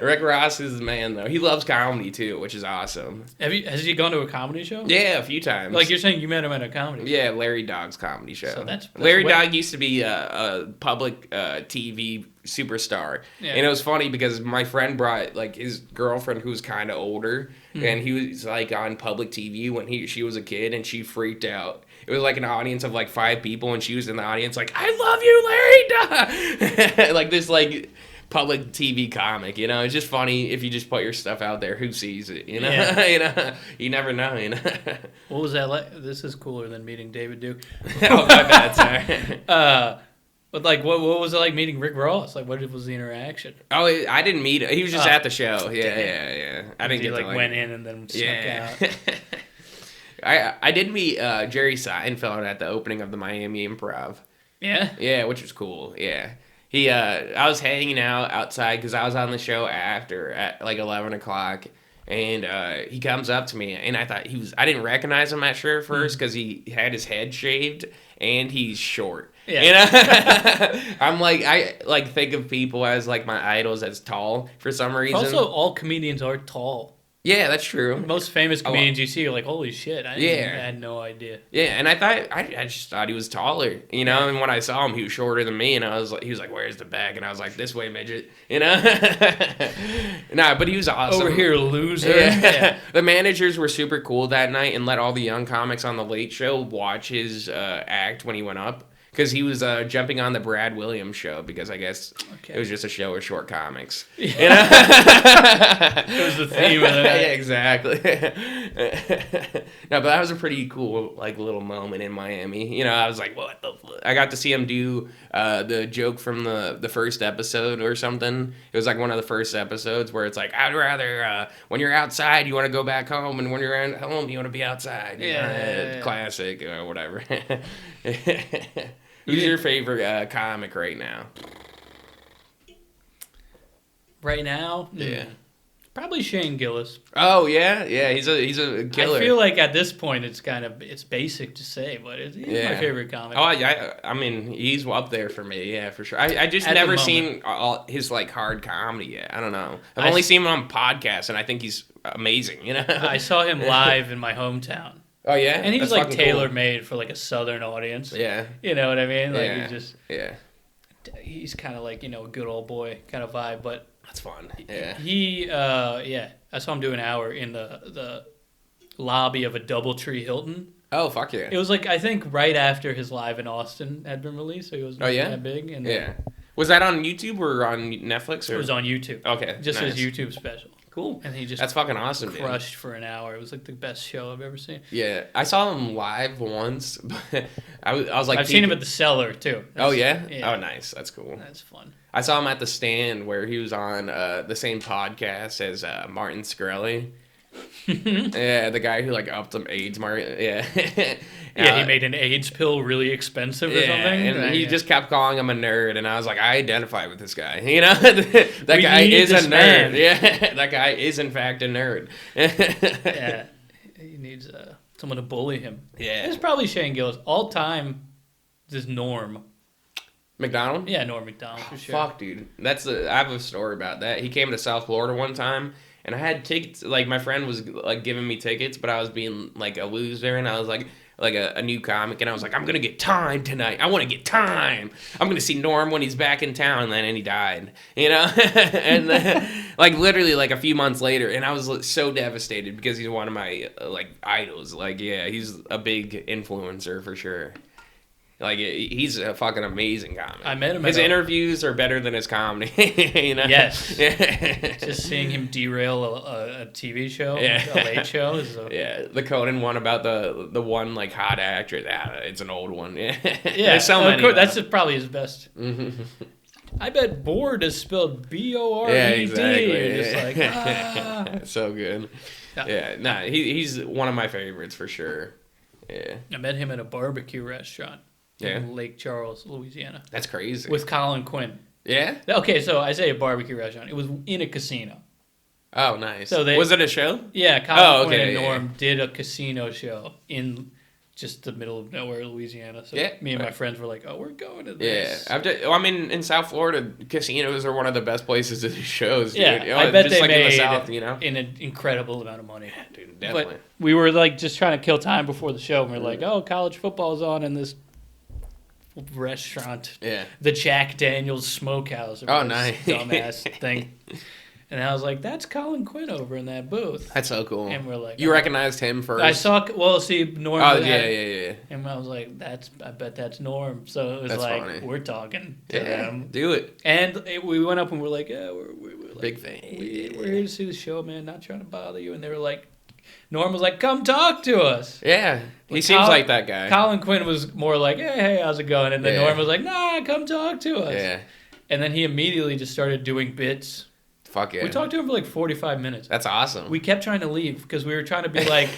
Rick Ross is the man, though. He loves comedy, too, which is awesome. Has he gone to a comedy show? Yeah, a few times. Like, you're saying you met him at a comedy show? Yeah, Larry Dogg's comedy show. So that's Larry Dogg used to be a public TV superstar. Yeah. And it was funny because my friend brought, like, his girlfriend who's kind of older, and he was, like, on public TV when she was a kid, and she freaked out. It was like an audience of like 5 people, and she was in the audience like, I love you, Larry Dog! Like this like public TV comic, you know? It's just funny if you just put your stuff out there, who sees it, you know? Yeah. You know? You never know, you know? What was that like? This is cooler than meeting David Duke. Oh, my bad, sorry. But like, what was it like meeting Rick Ross? Like, what was the interaction? Oh, I didn't meet him. He was just at the show. Yeah. I didn't get like to like went in and then snuck out. I did meet Jerry Seinfeld at the opening of the Miami Improv. Yeah? Yeah, which was cool. Yeah. I was hanging out outside because I was on the show after at like 11 o'clock. And he comes up to me, and I thought I didn't recognize him at first because he had his head shaved and he's short. Yeah. You know? I'm like, I like think of people as like my idols as tall for some reason. Also, all comedians are tall. Yeah, that's true. Most famous comedians you see are like, holy shit, I had no idea. Yeah, and I just thought he was taller, you know, and when I saw him, he was shorter than me, and he was like, where's the bag? And I was like, this way, midget, you know? Nah, but he was awesome. Over here, loser. Yeah. The managers were super cool that night and let all the young comics on The Late Show watch his act when he went up. Because he was jumping on the Brad Williams show because I guess it was just a show of short comics. Yeah. You know? It was the theme of the night. Yeah, exactly. No, but that was a pretty cool like little moment in Miami. You know, I was like, what the fuck? I got to see him do the joke from the first episode or something. It was like one of the first episodes where it's like, I'd rather, when you're outside, you want to go back home, and when you're at home, you want to be outside. Yeah. Classic or whatever. Who's your favorite comic right now? Right now? Yeah. Probably Shane Gillis. Oh, yeah? Yeah, he's a killer. I feel like at this point it's basic to say, but he's my favorite comic. Oh, yeah, I mean, he's up there for me, yeah, for sure. I just never seen all his, like, hard comedy yet. I don't know. I've only seen him on podcasts, and I think he's amazing, you know? I saw him live in my hometown. Oh, yeah? And he's like tailor-made for like a southern audience. Yeah. You know what I mean? Like he just... Yeah. He's kind of like, a good old boy kind of vibe, but That's fun. Yeah. I saw him do an hour in the lobby of a DoubleTree Hilton. Oh, fuck yeah. It was like, I think right after his Live in Austin had been released, so he wasn't that big. And yeah. Was that on YouTube or on Netflix? Or? It was on YouTube. Okay. Just his YouTube special. Cool. And he just That's fucking awesome, crushed for an hour. It was like the best show I've ever seen. Yeah. I saw him live once, but I was like... I've seen him at the Cellar, too. Oh, yeah? Oh, nice. That's cool. That's fun. I saw him at the Stand where he was on the same podcast as Martin Shkreli. Yeah, the guy who like upped some AIDS market. Yeah. He made an AIDS pill really expensive or something. And he just kept calling him a nerd, and I was like, I identify with this guy. You know, that guy is a nerd. Man. Yeah, that guy is in fact a nerd. Yeah, he needs someone to bully him. Yeah, it's probably Shane Gillis. All time, this Norm Macdonald. Yeah, Norm Macdonald for sure. Fuck, dude, I have a story about that. He came to South Florida one time. And I had tickets, like, my friend was, like, giving me tickets, but I was being, like, a loser, and I was, like a new comic, and I was like, I'm gonna get time tonight. I want to get time. I'm gonna see Norm when he's back in town, and he died, you know? And, like, literally, like, a few months later, and I was so devastated because he's one of my, like, idols. Like, yeah, he's a big influencer for sure. Like, he's a fucking amazing comic. I met him. His interviews are better than his comedy. You know? Yes. Just seeing him derail a TV show, a late show. Yeah, the Conan one about the one, like, hot actress. It's an old one. Yeah, there's so many. That's probably his best. I bet bored is spelled B-O-R-E-D. Yeah, exactly. You're just like, So good. Yeah, he's one of my favorites for sure. Yeah. I met him at a barbecue restaurant. In Lake Charles, Louisiana. That's crazy. With Colin Quinn. Yeah? Okay, so I say a barbecue restaurant. It was in a casino. Oh, nice. So was it a show? Yeah, Colin Quinn and Norm did a casino show in just the middle of nowhere, Louisiana. So me and my friends were like, oh, we're going to this. Yeah. I mean, in South Florida, casinos are one of the best places to do shows, dude. Yeah, I bet just they like made in the South, you know? an incredible amount of money. Dude, definitely. But we were like just trying to kill time before the show, and we are like, oh, college football's on in this restaurant, the Jack Daniels Smokehouse. Oh, nice. Dumbass thing. And I was like, that's Colin Quinn over in that booth. That's so cool. And we're like, you recognized him first? I saw, Norm. Oh, yeah. And I was like, I bet that's Norm. So it was funny. We're talking to them. Do it. And we went up and we're like, we're like, big fan. We're here to see the show, man, not trying to bother you. And they were like, Norm was like, come talk to us. Yeah. He seems like that guy. Colin Quinn was more like, hey, how's it going? And then Norm was like, nah, come talk to us. Yeah. And then he immediately just started doing bits. Fuck yeah. We talked to him for like 45 minutes. That's awesome. We kept trying to leave because we were trying to be like...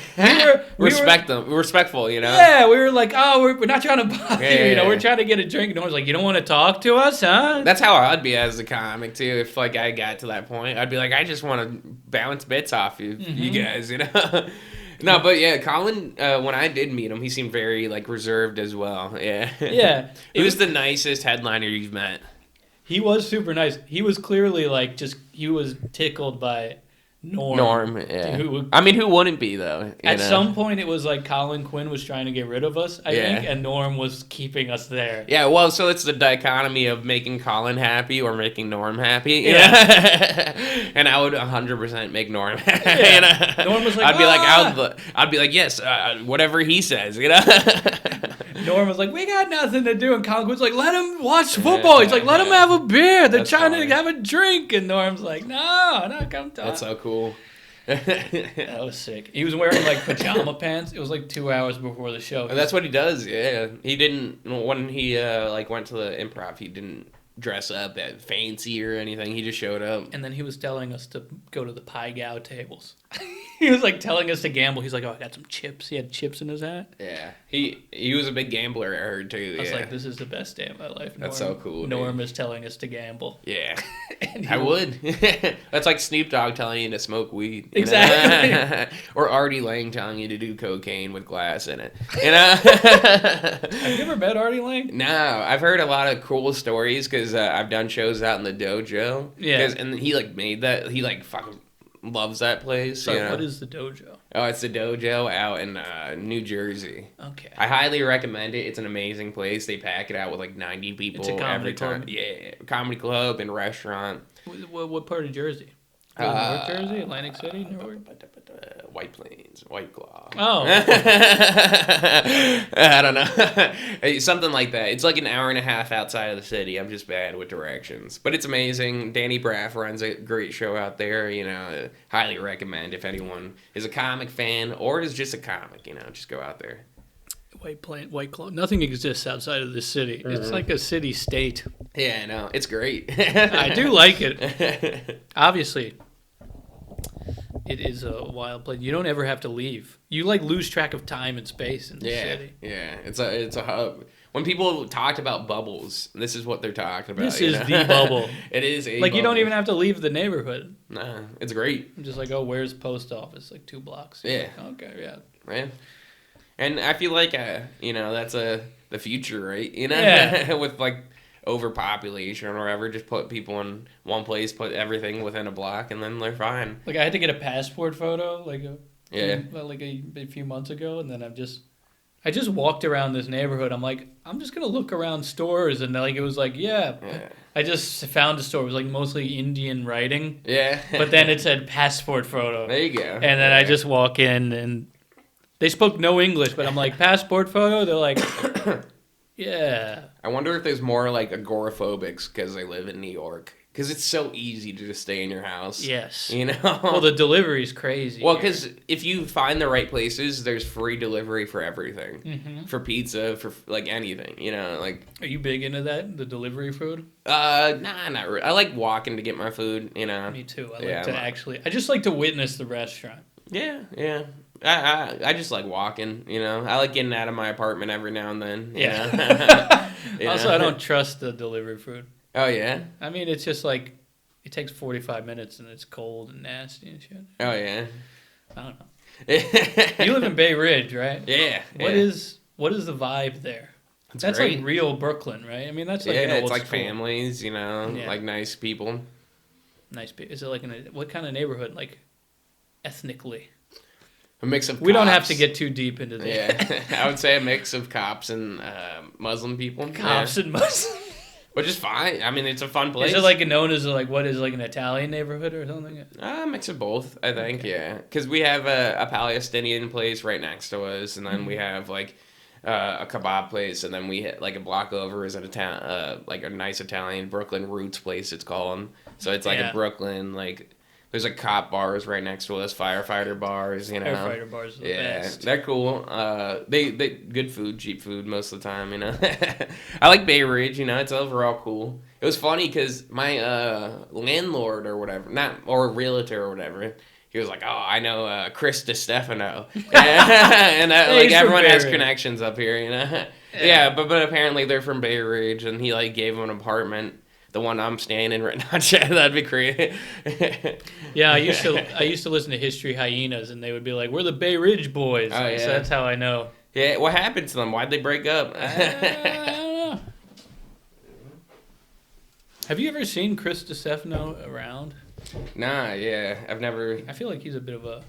respectful, you know? Yeah, we were like, oh, we're not trying to bother you. You know, we're trying to get a drink. And Norman's like, you don't want to talk to us, huh? That's how I'd be as a comic, too. If, like, I got to that point, I'd be like, I just want to bounce bits off you guys, you know? No, but yeah, Colin, when I did meet him, he seemed very, like, reserved as well. Yeah. Yeah. Who's the nicest headliner you've met? He was super nice. He was clearly like he was tickled by Norm. Yeah. Who wouldn't be though? At some point, it was like Colin Quinn was trying to get rid of us, I think, and Norm was keeping us there. Yeah, well, so it's the dichotomy of making Colin happy or making Norm happy. Yeah. And I would 100% make Norm happy. Yeah. Norm was like, I'd be like, yes, whatever he says, you know. Norm was like, we got nothing to do. And Colin Quinn's like, let him watch football. He's like, let him have a beer. They're trying to have a drink. And Norm's like, no, come talk. That's so cool. That was sick. He was wearing like pajama pants. It was like 2 hours before the show. And that's what he does, yeah. He didn't, when he went to the improv, he didn't dress up at fancy or anything. He just showed up. And then he was telling us to go to the Pai Gow tables. He was like telling us to gamble. He's like, oh, I got some chips. He had chips in his hat. Yeah. He was a big gambler, I heard, too. I was like, this is the best day of my life. That's so cool. Norm is telling us to gamble. Yeah. I would. That's like Snoop Dogg telling you to smoke weed. Exactly. Or Artie Lang telling you to do cocaine with glass in it. You know? Have you ever met Artie Lang? No. I've heard a lot of cool stories because I've done shows out in the dojo. Yeah. And he like made that. He like fucking loves that place. So what is the dojo? Oh, it's the dojo out in New Jersey. Okay. I highly recommend it. It's an amazing place. They pack it out with like 90 people every time. Club. Yeah, comedy club and restaurant. What part of Jersey? North Jersey, Atlantic City, Newark? White Plains, White Claw. Oh. I don't know. Something like that. It's like an hour and a half outside of the city. I'm just bad with directions. But it's amazing. Danny Braff runs a great show out there. Highly recommend if anyone is a comic fan or is just a comic, just go out there. White Claw. Nothing exists outside of this city. Mm-hmm. It's like a city state. Yeah, I know. It's great. I do like it. Obviously, it is a wild place. You don't ever have to leave. You lose track of time and space in the city. Yeah, it's a hub. When people talked about bubbles, this is what they're talking about. This is the bubble. It is a bubble. You don't even have to leave the neighborhood. Nah, it's great. I'm just where's the post office? 2 blocks. Yeah. Okay, yeah. Right. And I feel like, that's the future, right? Yeah. With overpopulation or whatever, just put people in one place, put everything within a block, and then they're fine. I had to get a passport photo, a few months ago, and then I just walked around this neighborhood. I'm just gonna look around stores, and it was yeah. I just found a store. It was mostly Indian writing. Yeah. But then it said passport photo. There you go. And then I just walk in and. They spoke no English, but I'm passport photo? They're yeah. I wonder if there's more agoraphobics because they live in New York. Because it's so easy to just stay in your house. Yes. Well, the delivery's crazy. Well, because if you find the right places, there's free delivery for everything. Mm-hmm. For pizza, for anything, Are you big into that, the delivery food? Nah, not really. I like walking to get my food, Me too. I just like to witness the restaurant. Yeah. I just like walking, I like getting out of my apartment every now and then. Yeah. Also, I don't trust the delivery food. Oh, yeah? I mean, it's just it takes 45 minutes and it's cold and nasty and shit. Oh, yeah? I don't know. You live in Bay Ridge, right? Yeah. What is the vibe there? That's great. Real Brooklyn, right? I mean, that's an old it's school. Families, nice people. Nice people. Is it what kind of neighborhood, ethnically? A mix of cops. We don't have to get too deep into this. Yeah, I would say a mix of cops and Muslim people. Cops and Muslim. Which is fine. I mean, it's a fun place. Is it known as what is an Italian neighborhood or something? A mix of both, I think. Okay. Yeah, because we have a Palestinian place right next to us, and then we have a kebab place, and then we hit a block over is a nice Italian Brooklyn Roots place. It's called. So it's a Brooklyn There's cop bars right next to us, firefighter bars, Firefighter bars are the best. They're cool. They good food, cheap food most of the time, I like Bay Ridge, it's overall cool. It was funny because my landlord or whatever, or realtor or whatever, he was like, "Oh, I know Chris DiStefano," and everyone has connections up here, Yeah, but apparently they're from Bay Ridge, and he gave him an apartment. The one I'm staying in right now, that'd be great. Yeah, I used to listen to History Hyenas, and they would be like, "We're the Bay Ridge Boys." Oh, yeah. So that's how I know. Yeah, what happened to them? Why'd they break up? I don't know. Have you ever seen Chris DiStefano around? Nah, yeah, I've never. I feel like he's a bit of a.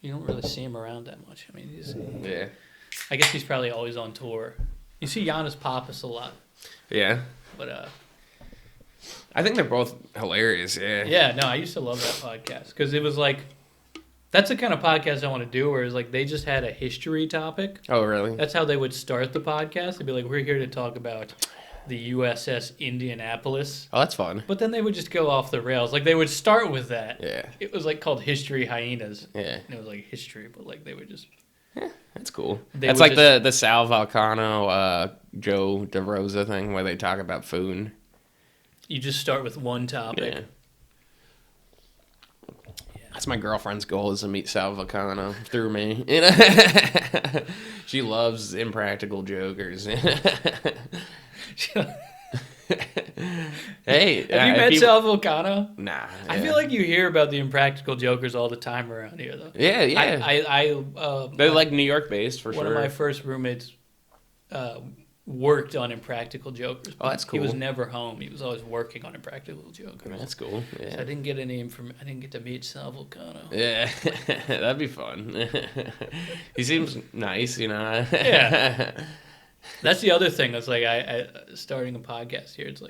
You don't really see him around that much. I mean, yeah. I guess he's probably always on tour. You see Giannis Pappas a lot. Yeah. But I think they're both hilarious. Yeah. Yeah. No, I used to love that podcast because it was that's the kind of podcast I want to do. Where it's they just had a history topic. Oh, really? That's how they would start the podcast. They'd be like, "We're here to talk about the USS Indianapolis." Oh, that's fun. But then they would just go off the rails. They would start with that. Yeah. It was called History Hyenas. Yeah. And it was history, but they would just. That's cool. That's the Sal Vulcano, Joe DeRosa thing where they talk about food. You just start with one topic. Yeah. That's my girlfriend's goal is to meet Sal Vulcano through me. She loves Impractical Jokers. Hey, have you met Sal Vulcano? Nah. Yeah. I feel like you hear about the Impractical Jokers all the time around here, though. Yeah. They're New York based for sure. One of my first roommates worked on Impractical Jokers. Oh, that's cool. He was never home. He was always working on Impractical Jokers. That's cool. Yeah. So I didn't get to meet Sal Vulcano. Yeah, that'd be fun. He seems nice, Yeah. That's the other thing. It's I starting a podcast here. It's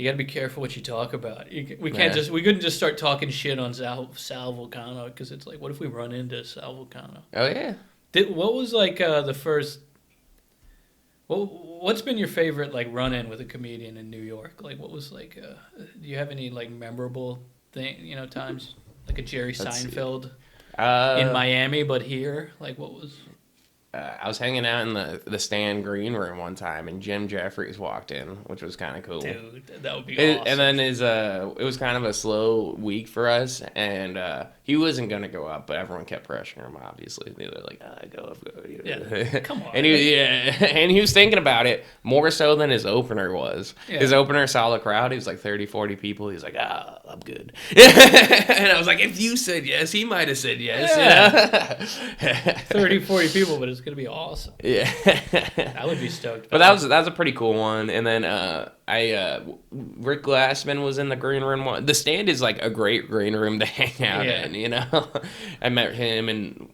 You got to be careful what you talk about. We couldn't just start talking shit on Sal Vulcano because it's like, what if we run into Sal Vulcano? Oh yeah. What was like the first? What's been your favorite like run-in with a comedian in New York? Like, what was like? Do you have any like memorable times like a Jerry Seinfeld in Miami, but here? Like, what was? I was hanging out in the stand green room one time, and Jim Jeffries walked in, which was kind of cool. Dude, that would be awesome. And then it was kind of a slow week for us, and he wasn't gonna go up, but everyone kept pressuring him. Obviously, they were like, "Go up." Yeah, come on. And he was thinking about it more so than his opener was. Yeah. His opener saw the crowd. He was like 30, 40 people. He was like, I'm good. And I was like, if you said yes, he might have said yes. Yeah. 30, 40 people, but it's gonna be awesome. Yeah, I would be stoked. But that was a pretty cool one. And then Rick Glassman was in the green room. The stand is like a great green room to hang out in. I met him, and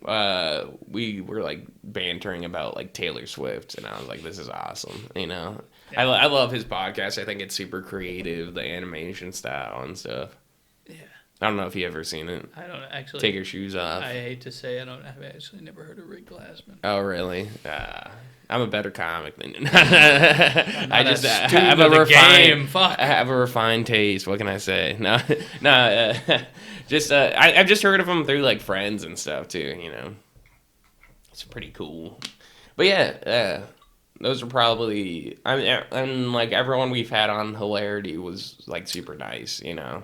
we were like bantering about like Taylor Swift, and I was like, this is awesome. Yeah. I love his podcast. I think it's super creative, the animation style and stuff. Yeah. I don't know if you ever seen it. I don't actually. Take Your Shoes Off. I hate to say I've actually never heard of Rick Glassman. Oh, really? I'm a better comic than you. I have a refined taste. What can I say? I've just heard of him through like friends and stuff too. It's pretty cool. But yeah, those are probably. And like everyone we've had on Hilarity was like super nice. I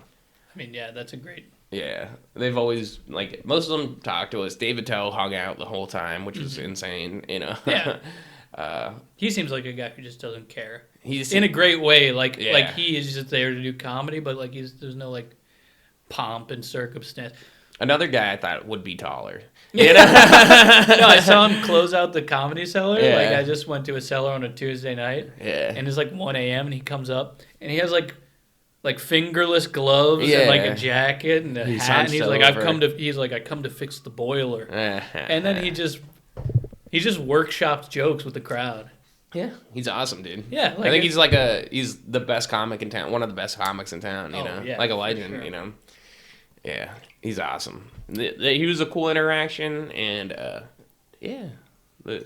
mean, yeah, that's a great... Yeah. They've always, like, most of them talked to us. David Tell hung out the whole time, which was insane, Yeah. He seems like a guy who just doesn't care. He's in a great way. Like he is just there to do comedy, but, like, there's no, like, pomp and circumstance. Another guy I thought would be taller. No, I saw him close out the Comedy Cellar. Yeah. Like, I just went to a cellar on a Tuesday night. Yeah. And it's, like, 1 a.m., and he comes up, and he has, like fingerless gloves and like a jacket and a hat, and he's like, I come to fix the boiler. And then he just workshops jokes with the crowd. Yeah, he's awesome, dude. Yeah, I think he's the best comic in town, one of the best comics in town. Yeah, like a legend. Sure. Yeah, he's awesome. He was a cool interaction, and that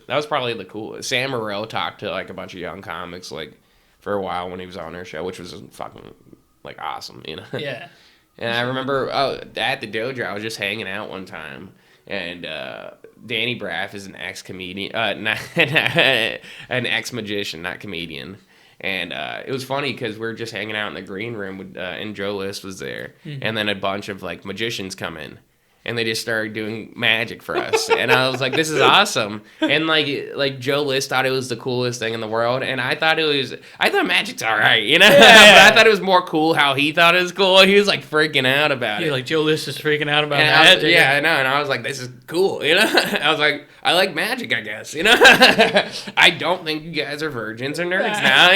was probably the coolest. Sam Morril talked to like a bunch of young comics like for a while when he was on our show, which was fucking like awesome, Yeah. And I remember at the dojo, I was just hanging out one time, and Danny Braff is an ex-comedian, an ex-magician, not comedian. And it was funny because we were just hanging out in the green room, with, and Joe List was there, and then a bunch of like magicians come in. And they just started doing magic for us. And I was like, this is awesome. And like Joe List thought it was the coolest thing in the world. And I thought magic's all right, Yeah. But I thought it was more cool how he thought it was cool. He was like freaking out about it. Like Joe List is freaking out about magic. I know. And I was like, this is cool, I was like, I like magic, I guess, I don't think you guys are virgins or nerds now,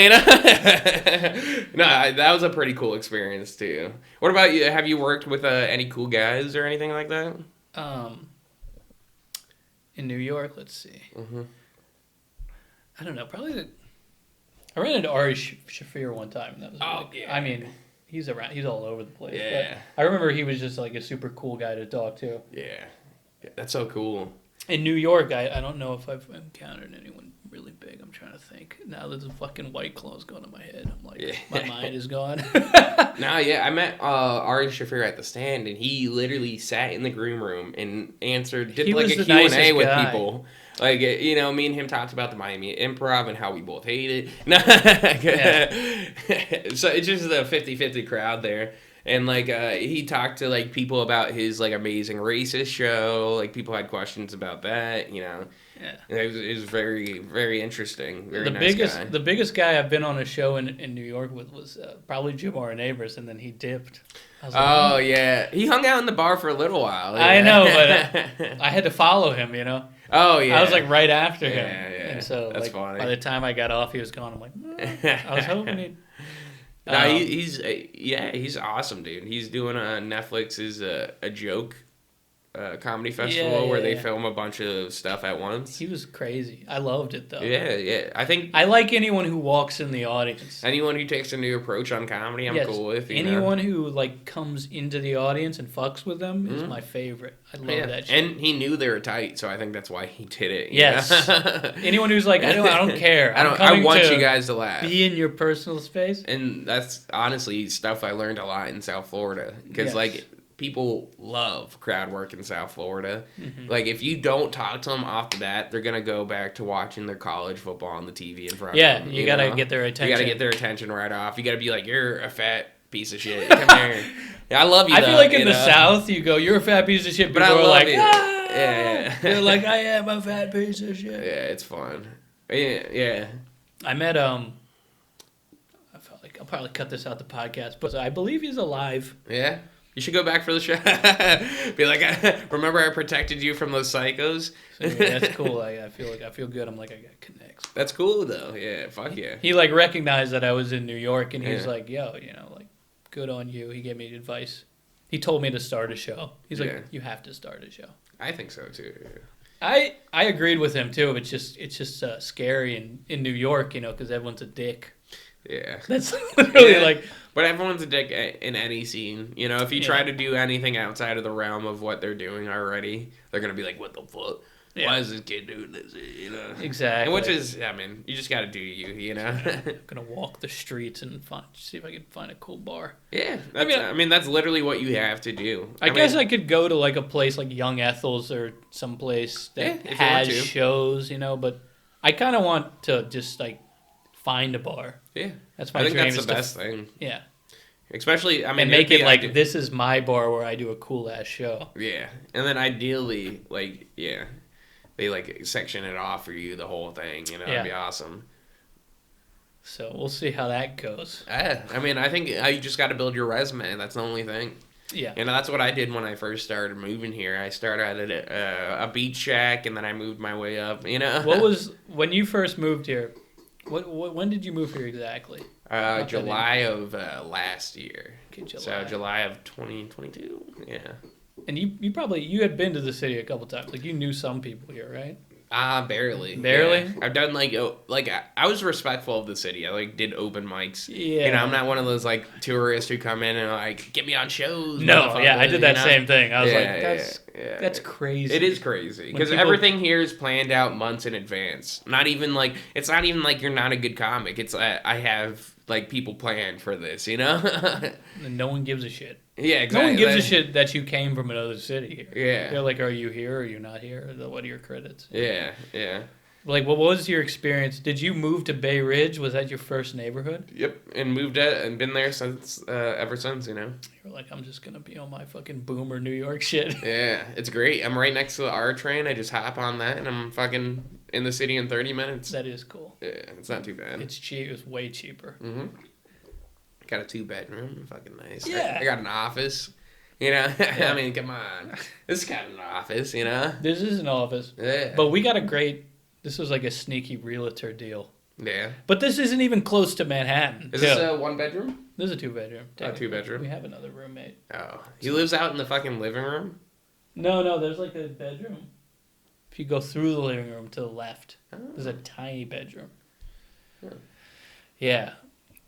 No, that was a pretty cool experience too. What about you? Have you worked with any cool guys or anything like that? In New York, let's see. Mm-hmm. I don't know. Probably I ran into Ari Shaffir one time. And that was yeah. I mean, he's around. He's all over the place. Yeah. But I remember he was just like a super cool guy to talk to. Yeah, that's so cool. In New York, I don't know if I've encountered anyone really big. I'm trying to think. Now there's a fucking White Claws going in my head. I'm like, my mind is gone. I met Ari Shaffir at the stand, and he literally sat in the green room and did like a Q&A with people. Like, me and him talked about the Miami Improv and how we both hate it. So it's just a 50-50 crowd there. And, like, he talked to, like, people about his, like, Amazing Racist show. Like, people had questions about that, Yeah. And it was very, very interesting. Very nice guy. The biggest guy I've been on a show in New York with was probably Jim Our Neighbors, and then he dipped. I was like, yeah. He hung out in the bar for a little while. Yeah. I know, but I had to follow him, Oh, yeah. I was, like, right after him. Yeah. And so, that's like, funny. By the time I got off, he was gone. I'm like, I was hoping he'd... No, he's awesome, dude. He's doing Netflix's a joke comedy festival where they film a bunch of stuff at once. He was crazy. I loved it though. Yeah. I like anyone who walks in the audience. Anyone who takes a new approach on comedy, I'm cool with. Anyone who like comes into the audience and fucks with them is my favorite. I love that shit. And he knew they were tight, so I think that's why he did it. Yes. Anyone who's like, I don't care. I want you guys to laugh. Be in your personal space. And that's honestly stuff I learned a lot in South Florida. Because, like, people love crowd work in South Florida. Mm-hmm. Like, if you don't talk to them off the bat, they're going to go back to watching their college football on the TV in front of them. Yeah, you got to get their attention. You got to get their attention right off. You got to be like, you're a fat piece of shit. Come here. Yeah, I love you. I feel like in the South, you go, you're a fat piece of shit. But I love it. Yeah. They're like, I am a fat piece of shit. Yeah, it's fun. Yeah. I met, I felt like I'll probably cut this out the podcast, but I believe he's alive. Yeah. You should go back for the show. Be like, remember I protected you from those psychos? So, yeah, that's cool. I feel good. I'm like, I got connects. That's cool though. Yeah, fuck yeah. He like recognized that I was in New York, and he's like, yo, like, good on you. He gave me advice. He told me to start a show. He's like, you have to start a show. I think so too. I agreed with him too. It's just scary in New York, because everyone's a dick. Yeah. That's literally like. But everyone's a dick in any scene. If you try to do anything outside of the realm of what they're doing already, they're gonna be like, "What the fuck? Yeah. Why is this kid doing this?" Exactly. And which is, you just gotta do you. I'm gonna walk the streets and see if I can find a cool bar. Yeah. That's literally what you have to do. I guess I could go to like a place like Young Ethel's or someplace that has shows, But I kind of want to just like find a bar. Yeah. That's my dream. I think that's the best thing. Yeah. Especially, and make it like, this is my bar where I do a cool-ass show. Yeah. And then ideally, they, section it off for you, the whole thing, It'd be awesome. So, we'll see how that goes. I think you just got to build your resume. That's the only thing. Yeah. That's what I did when I first started moving here. I started at a beach shack, and then I moved my way up, When you first moved here, when did you move here exactly? July of last year. Okay, July. So July of 2022. Yeah. And you had been to the city a couple times. Like, you knew some people here, right? Barely. Barely? Yeah. I've done I was respectful of the city. I did open mics. Yeah. I'm not one of those tourists who come in and get me on shows. No, I did that same thing. I was that's crazy. It is crazy because everything here is planned out months in advance. Not even it's not even you're not a good comic. It's I have people planned for this, And no one gives a shit. Yeah, exactly. No one gives a shit that you came from another city here. Yeah. They're like, are you here or are you not here? What are your credits? Yeah. What was your experience? Did you move to Bay Ridge? Was that your first neighborhood? Yep, and moved and been there since, ever since, You're like, I'm just going to be on my fucking boomer New York shit. Yeah, it's great. I'm right next to the R train. I just hop on that and I'm fucking in the city in 30 minutes. That is cool. Yeah, it's not too bad. It's cheap. It's way cheaper. Mm-hmm. Got a 2-bedroom. Fucking nice. Yeah. I got an office. Yeah. Come on. This is kind of an office, This is an office. Yeah. But we got this was like a sneaky realtor deal. Yeah. But this isn't even close to Manhattan. Is this a 1-bedroom? This is a 2-bedroom. A 2-bedroom? We have another roommate. Oh. He lives out in the fucking living room? No, there's a bedroom. If you go through the living room to the left, there's a tiny bedroom. Yeah. Yeah.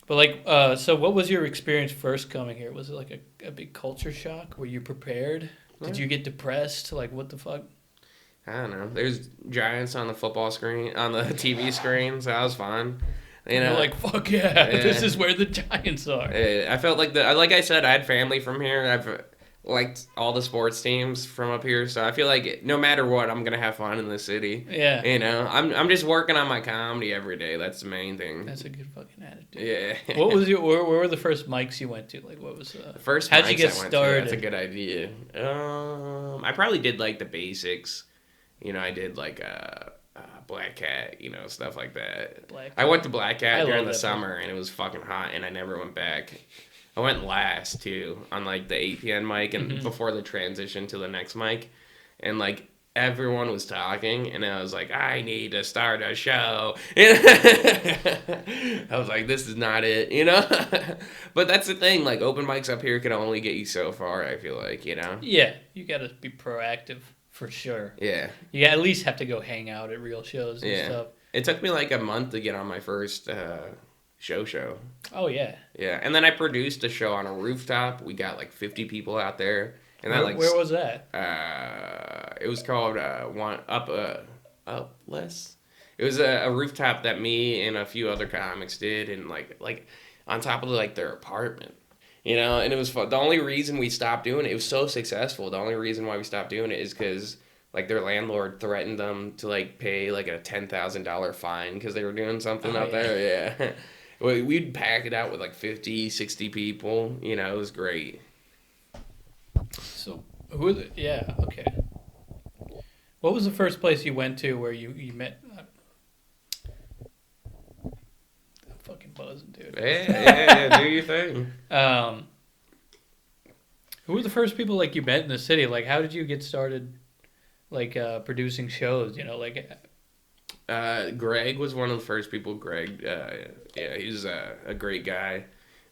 But so what was your experience first coming here? Was it a big culture shock? Were you prepared? Did you get depressed? What the fuck? I don't know. There's Giants on the football screen, on the TV screen, so that was fun. You're like, fuck yeah, this is where the Giants are. I felt like I said, I had family from here. I've liked all the sports teams from up here, so I feel like no matter what, I'm gonna have fun in the city. Yeah. I'm just working on my comedy every day. That's the main thing. That's a good fucking attitude. Yeah. What was where were the first mics you went to? What was the first? How'd you get started? That's a good idea. I probably did the basics. I did Black Cat, stuff like that. I went to Black Cat during the summer, and it was fucking hot, and I never went back. I went last, too, on, the APN mic, and before the transition to the next mic. And, everyone was talking, and I was like, I need to start a show. I was like, this is not it, you know? But that's the thing, like, open mics up here can only get you so far, I feel like, you know? Yeah, you gotta be proactive, for sure. Yeah. You at least have to go hang out at real shows and stuff. It took me like a month to get on my first show. Oh, yeah. Yeah, and then I produced a show on a rooftop. We got like 50 people out there. And where was that? It was called Up Less. It was a rooftop that me and a few other comics did, and like on top of like their apartment, you know. And it was fun. The only reason we stopped doing it was so successful. The only reason why we stopped doing it is because like their landlord threatened them to like pay like a $10,000 fine because they were doing something out there. Yeah. We'd pack it out with like 50, 60 people. You know, it was great. So, yeah, okay. What was the first place you went to where you met? I'm fucking buzzing, dude. Yeah, do your thing. Who were the first people like you met in the city? Like, how did you get started, like, producing shows? You know, like. Greg was one of the first people. Greg, yeah, he's a great guy.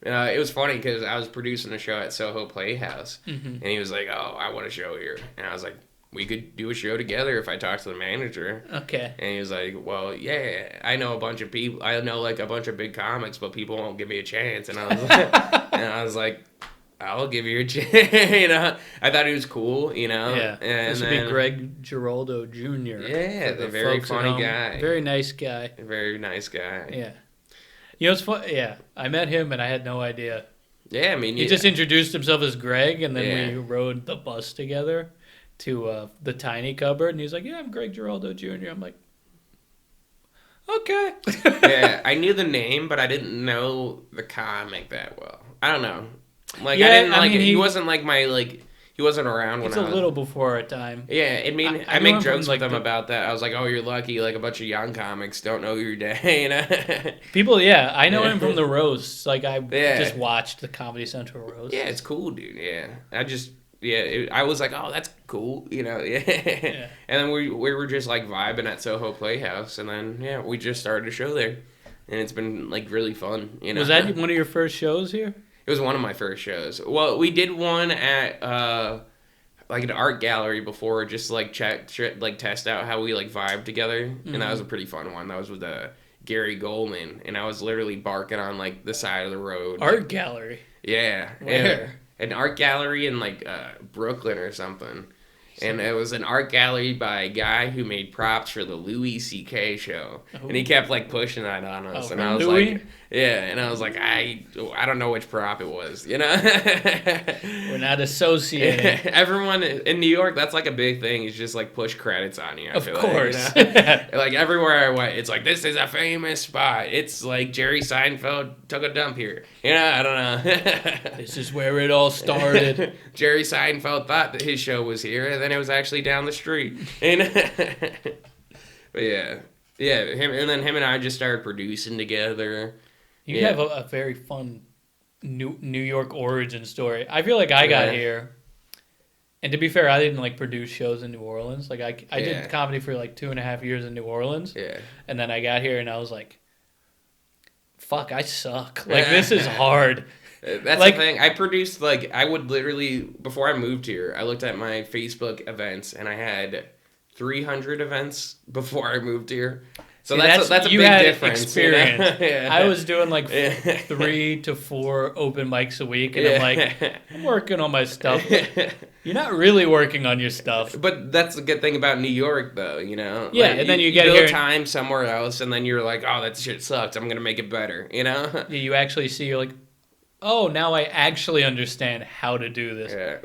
It was funny because I was producing a show at Soho Playhouse, and he was like, "Oh, I want a show here," and I was like, "We could do a show together if I talk to the manager." Okay. And he was like, "Well, yeah, I know a bunch of people. I know like a bunch of big comics, but people won't give me a chance." And I was like, I'll give you a chance. You know, I thought he was cool. You know, yeah. And this would be Greg Giraldo Jr. Yeah, the very funny guy. Very nice guy. Very nice guy. Yeah. You know, it's fun. Yeah, I met him and I had no idea. Yeah, I mean, he just introduced himself as Greg, and then we rode the bus together to the Tiny Cupboard, and he's like, "Yeah, I'm Greg Giraldo Jr." I'm like, "Okay." Yeah, I knew the name, but I didn't know the comic that well. I don't know. Like, yeah, I didn't like. mean, he wasn't like my like. He wasn't around when it's a little before our time. Yeah, I mean, I make jokes with them about that. I was like, "Oh, you're lucky. Like a bunch of young comics don't know your day." You know? People, yeah, I know him from the roasts. Like I just watched the Comedy Central roast. Yeah, it's cool, dude. Yeah, I was like, "Oh, that's cool," you know. Yeah. And then we were just like vibing at Soho Playhouse, and then we just started a show there, and it's been like really fun. You know, was that one of your first shows here? It was one of my first shows. Well, we did one at like an art gallery before, just to, like test out how we like vibe together, and that was a pretty fun one. That was with Gary Goldman, and I was literally barking on like the side of the road. Art gallery. Yeah. Where? An art gallery in like Brooklyn or something. And it was an art gallery by a guy who made props for the Louis C.K. show. Oh. And he kept like pushing that on us. And I was Louis? Like, yeah. And I was like, I don't know which prop it was, you know? We're not associated. Everyone in New York, that's like a big thing. Is just like push credits on you. Of course. Like, you know? Like everywhere I went, it's like, this is a famous spot. It's like Jerry Seinfeld took a dump here. You know, I don't know. This is where it all started. Jerry Seinfeld thought that his show was here, and then it was actually down the street. And but him and I just started producing together. You have a very fun New York origin story. I feel like I got here, and to be fair, I didn't like produce shows in New Orleans. Like I did comedy for like 2.5 years in New Orleans. Yeah, and then I got here and I was like, "Fuck, I suck. Like this is hard." That's like, the thing. I produced, like, I would literally, before I moved here, I looked at my Facebook events, and I had 300 events before I moved here. So that's a big difference. Experience. You know? I was doing like 3 to 4 open mics a week, and I'm like, I'm working on my stuff. You're not really working on your stuff. But that's the good thing about New York, though, you know? Yeah, like, and then you get build here time somewhere else, and then you're like, oh, that shit sucks. I'm going to make it better, you know? Yeah, you actually see, you're like, oh, now I actually understand how to do this. Yeah,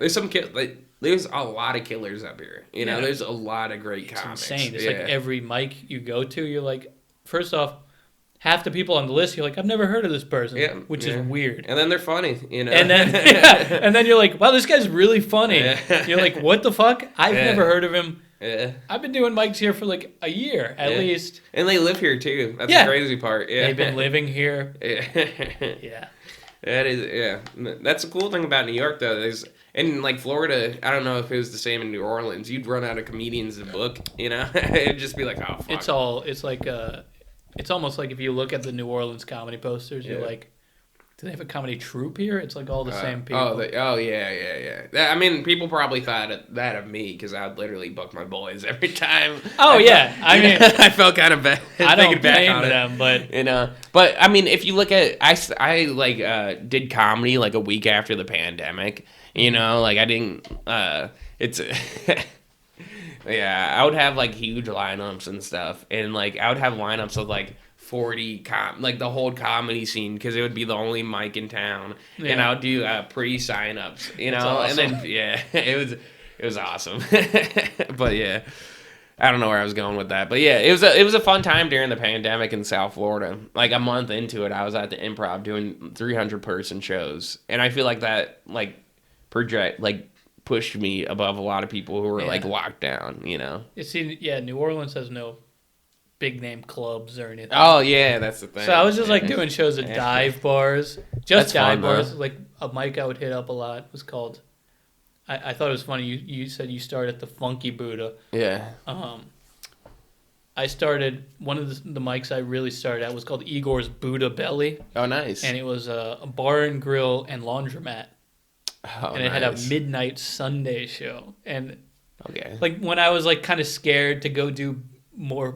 there's a lot of killers up here. You know, there's a lot of great comics. It's insane. It's like every mic you go to, you're like, first off, half the people on the list, you're like, I've never heard of this person, which is weird. And then they're funny, you know. And then you're like, wow, this guy's really funny. Yeah. You're like, what the fuck? I've never heard of him. Yeah. I've been doing mics here for like a year at least. And they live here too. That's the crazy part. Yeah. They've been living here. Yeah. That is, yeah. That's the cool thing about New York, though. And like Florida, I don't know if it was the same in New Orleans. You'd run out of comedians to book, you know? It'd just be like, oh, fuck. It's almost like if you look at the New Orleans comedy posters, you're like, do they have a comedy troupe here? It's like all the same people. Yeah. I mean, people probably thought that of me because I would literally book my boys every time. Oh, yeah. I mean, I felt kind of bad. I don't blame them, but... You know, but I mean, if you look at... I did comedy like a week after the pandemic, you know, like I didn't... It's... Yeah, I would have like huge lineups and stuff, and like I would have lineups of like 40 like the whole comedy scene because it would be the only mic in town, and I would do pre-sign-ups, you know, awesome. And then it was awesome. But yeah, I don't know where I was going with that, but yeah, it was a fun time during the pandemic in South Florida. Like a month into it, I was at the Improv doing 300-person shows, and I feel like that pushed me above a lot of people who were like locked down, you know. New Orleans has no big name clubs or anything. Oh yeah, that's the thing. So I was just like doing shows at dive bars, just dive bars. Like a mic I would hit up a lot was called. I thought it was funny. You said you started at the Funky Buddha. Yeah. I started one of the mics I really started at was called Igor's Buddha Belly. Oh, nice. And it was a bar and grill and laundromat. And it had a midnight Sunday show. And like when I was like kind of scared to go do more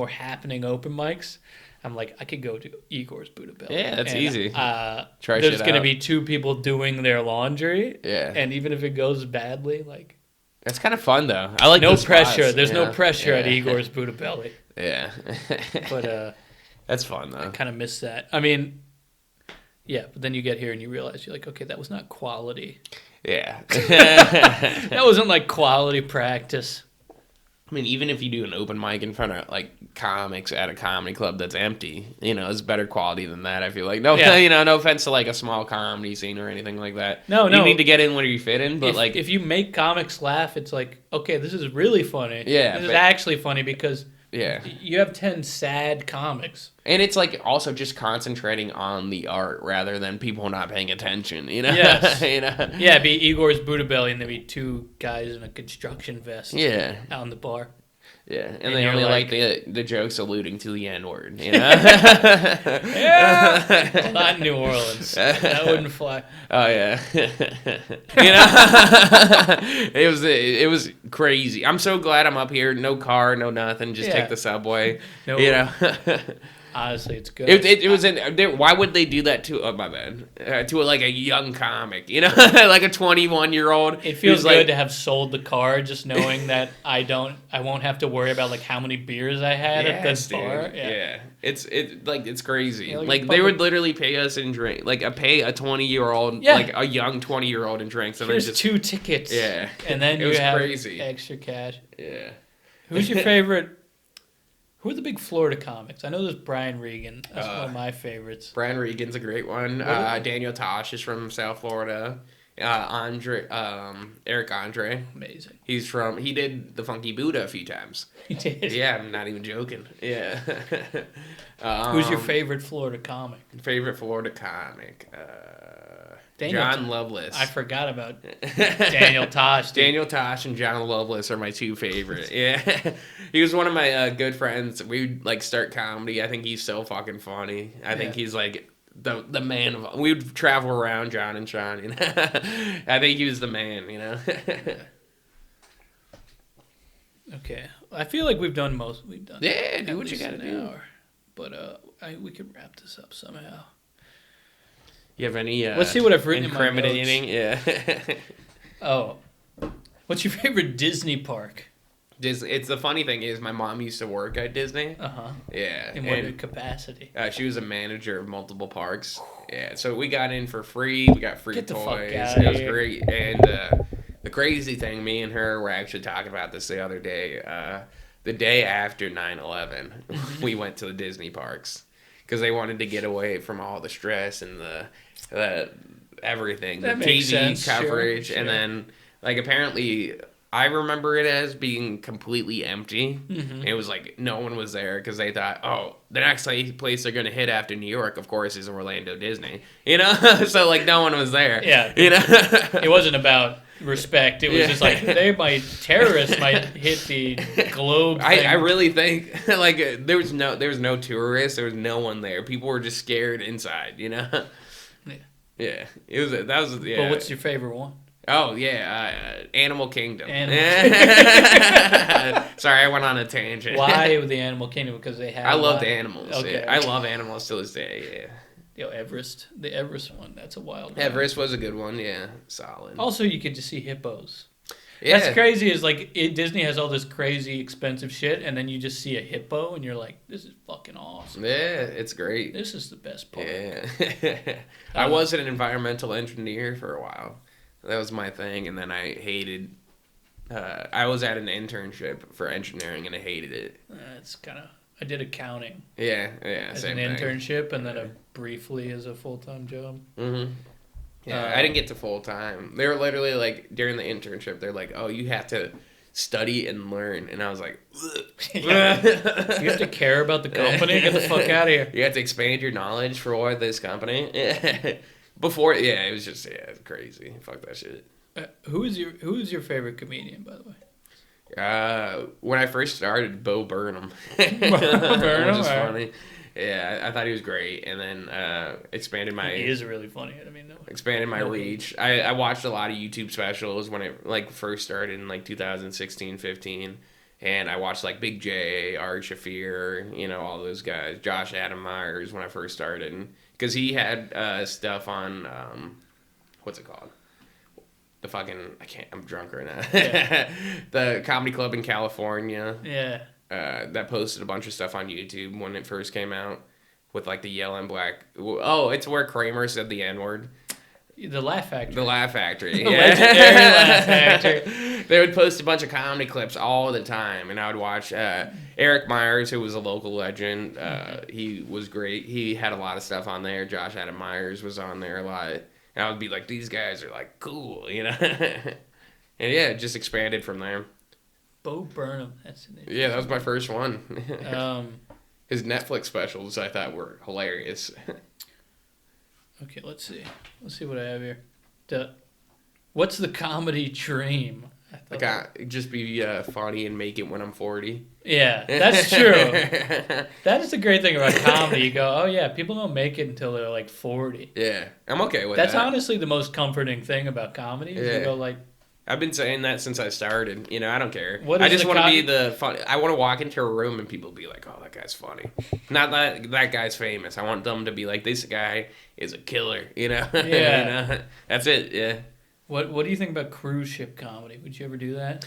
happening open mics, I'm like, I could go to Igor's Buddha Belly. Yeah, that's easy. There's going to be 2 people doing their laundry. Yeah. And even if it goes badly, like... That's kind of fun, though. I like no pressure. Spots, There's no pressure at Igor's Buddha Belly. Yeah. But that's fun, though. I kind of miss that. I mean... Yeah, but then you get here and you realize you're like, okay, that was not quality. Yeah. That wasn't like quality practice. I mean, even if you do an open mic in front of like comics at a comedy club that's empty, you know, it's better quality than that. I feel like no offense to like a small comedy scene or anything like that. No, you need to get in where you fit in. But if you make comics laugh, it's like, okay, this is really funny. Yeah, this is actually funny because yeah, you have 10 sad comics. And it's like also just concentrating on the art rather than people not paying attention, you know? Yes. You know? Yeah, it'd be Igor's Buddha Belly and there'd be 2 guys in a construction vest out in the bar. Yeah, and they only like the jokes alluding to the N-word, you know? Yeah! Well, not in New Orleans. That wouldn't fly. Oh, yeah. You know? It was crazy. I'm so glad I'm up here. No car, no nothing. Just take the subway. No, you know? Honestly, it's good. It was why would they do that to? Oh my bad. To like a young comic, you know, like a 21-year-old. It feels good to have sold the car, just knowing that I won't have to worry about like how many beers I had at this bar. Yeah. It's crazy. Yeah, like they would literally pay us in drink, like pay a 20-year-old, like a young 20-year-old in drinks. And here's just 2 tickets. Yeah, and then you have extra cash. Yeah. Who's your favorite? Who are the big Florida comics? I know there's Brian Regan. That's one of my favorites. Brian Regan's a great one. Daniel Tosh is from South Florida. Eric Andre. Amazing. He did the Funky Buddha a few times. He did? Yeah, I'm not even joking. Yeah. Who's your favorite Florida comic? Favorite Florida comic? John Lovelace. I forgot about Daniel Tosh. Daniel Tosh and John Lovelace are my 2 favorite. Yeah, he was one of my good friends. We would like start comedy. I think he's so fucking funny. I think he's like the man of. We would travel around John and Sean. You know? I think he was the man. You know. Okay, I feel like we've done most. Yeah, do what you gotta do. But we could wrap this up somehow. You have any let's see what I've written incriminating? In my notes. Yeah. Oh. What's your favorite Disney park? It's the funny thing is my mom used to work at Disney. Uh-huh. Yeah. In what capacity? She was a manager of multiple parks. Yeah. So we got in for free. We got free toys. The fuck out it was great. And the crazy thing, me and her were actually talking about this the other day. The day after 9/11, we went to the Disney parks. Because they wanted to get away from all the stress and the everything, that the makes TV sense. coverage, sure. And then like apparently I remember it as being completely empty. Mm-hmm. It was like no one was there because they thought, oh, the next place they're gonna hit after New York, of course, is Orlando Disney. You know, so like no one was there. Yeah, you know, it wasn't about respect. It was just like terrorists might hit the globe. I really think like there was no tourists. There was no one there. People were just scared inside. You know. Yeah. Yeah. But what's your favorite one? Oh yeah, Animal Kingdom. Animal Sorry, I went on a tangent. Why the Animal Kingdom? Because they have. I love the animals. Okay. Yeah. I love animals to this day. Yeah. Everest, the Everest one. That's a wild one. Everest was a good one. Yeah, solid. Also, you could just see hippos. Yeah. That's crazy. Is like Disney has all this crazy expensive shit, and then you just see a hippo, and you're like, "This is fucking awesome." Yeah, it's great. This is the best part. Yeah. I was an environmental engineer for a while. That was my thing, and then I hated. I was at an internship for engineering, and I hated it. It's kind of. I did accounting. Yeah, as same an thing. internship, and then briefly as a full-time job. Mm-hmm. Yeah, I didn't get to full time. They were literally like during the internship, they're like, "Oh, you have to study and learn," and I was like, You have to care about the company. Get the fuck out of here. You have to expand your knowledge for this company. Before, it was just crazy. Fuck that shit. Who is your favorite comedian, by the way? When I first started, Bo Burnham. Burnham, which is funny. Yeah, I thought he was great, and then expanded my. He is really funny. Expanded my reach. I watched a lot of YouTube specials when it like first started in like 2016, 15, and I watched like Big J, Ari Shaffir, all those guys. Josh Adam Myers when I first started, because he had stuff on what's it called? The fucking I'm drunk right now. Yeah. The comedy club in California. Yeah. That posted a bunch of stuff on YouTube when it first came out with like the yellow and black. Oh, it's where Kramer said the N-word. The Laugh Factory. The Laugh Factory. The legendary Laugh Factory. They would post a bunch of comedy clips all the time, and I would watch Eric Myers, who was a local legend. He was great. He had a lot of stuff on there. Josh Adam Myers was on there a lot. And I would be like, these guys are like cool, And it just expanded from there. Bo Burnham. That's an Yeah, that was my first one. His Netflix specials I thought were hilarious. Okay, let's see. Let's see what I have here. What's the comedy dream? Just be funny and make it when I'm 40. Yeah, that's true. That is the great thing about comedy. You go, oh yeah, people don't make it until they're like 40. Yeah, I'm okay with that. That's honestly honestly the most comforting thing about comedy. Yeah. You go like, I've been saying that since I started. I don't care. What I just want to be the fun. I want to walk into a room and people be like, "Oh, that guy's funny." Not that guy's famous. I want them to be like, "This guy is a killer." Yeah. That's it. Yeah. What do you think about cruise ship comedy? Would you ever do that?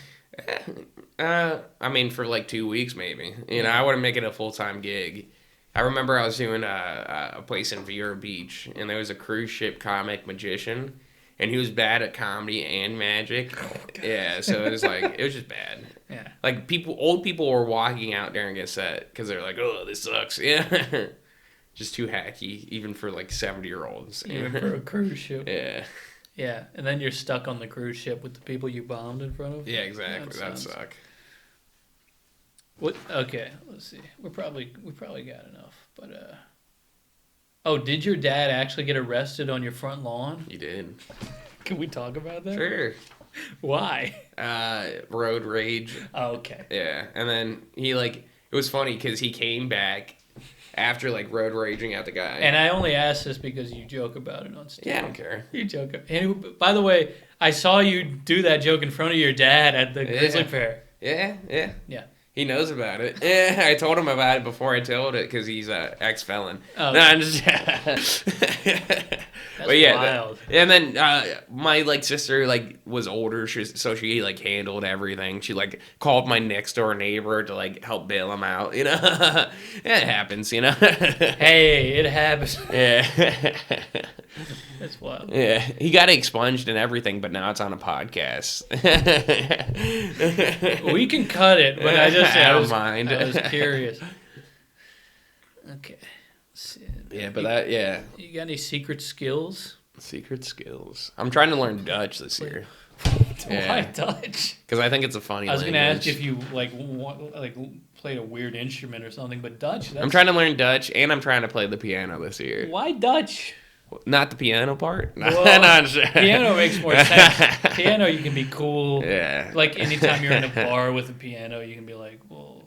I mean, for like 2 weeks maybe. I wouldn't make it a full-time gig. I remember I was doing a place in Vero Beach, and there was a cruise ship comic magician. And he was bad at comedy and magic. Oh, yeah, so it was like, it was just bad. Yeah. Like, old people were walking out during a set because they're like, oh, this sucks. Yeah. Just too hacky, even for like 70-year-olds. Even for a cruise ship. Yeah. Yeah, and then you're stuck on the cruise ship with the people you bombed in front of. Yeah, exactly. That'd suck. What? Okay, let's see. We probably got enough, but Oh, did your dad actually get arrested on your front lawn? He did. Can we talk about that? Sure. Why? Road rage. Oh, okay. Yeah, and then it was funny because he came back after road raging at the guy. And I only asked this because you joke about it on stage. Yeah, I don't care. You joke. And by the way, I saw you do that joke in front of your dad at the Grisly Pear. Yeah. Yeah. He knows about it. Yeah, I told him about it before I told it because he's an ex-felon. Oh, no, I'm just... That's but yeah, wild. And then my sister was older, so she handled everything. She called my next door neighbor to help bail him out. It happens. Hey, it happens. Yeah. That's wild. Yeah, he got expunged and everything, but now it's on a podcast. We can cut it, but I don't mind. I was curious. Okay. Yeah, but You got any secret skills? Secret skills. I'm trying to learn Dutch this year. Why Dutch? Because I think it's a funny language. I was going to ask if you played a weird instrument or something, but Dutch. I'm trying to learn Dutch, and I'm trying to play the piano this year. Why Dutch? Not the piano part. Well, piano makes more sense. Piano, you can be cool. Yeah. Like anytime you're in a bar with a piano, you can be like, "Well,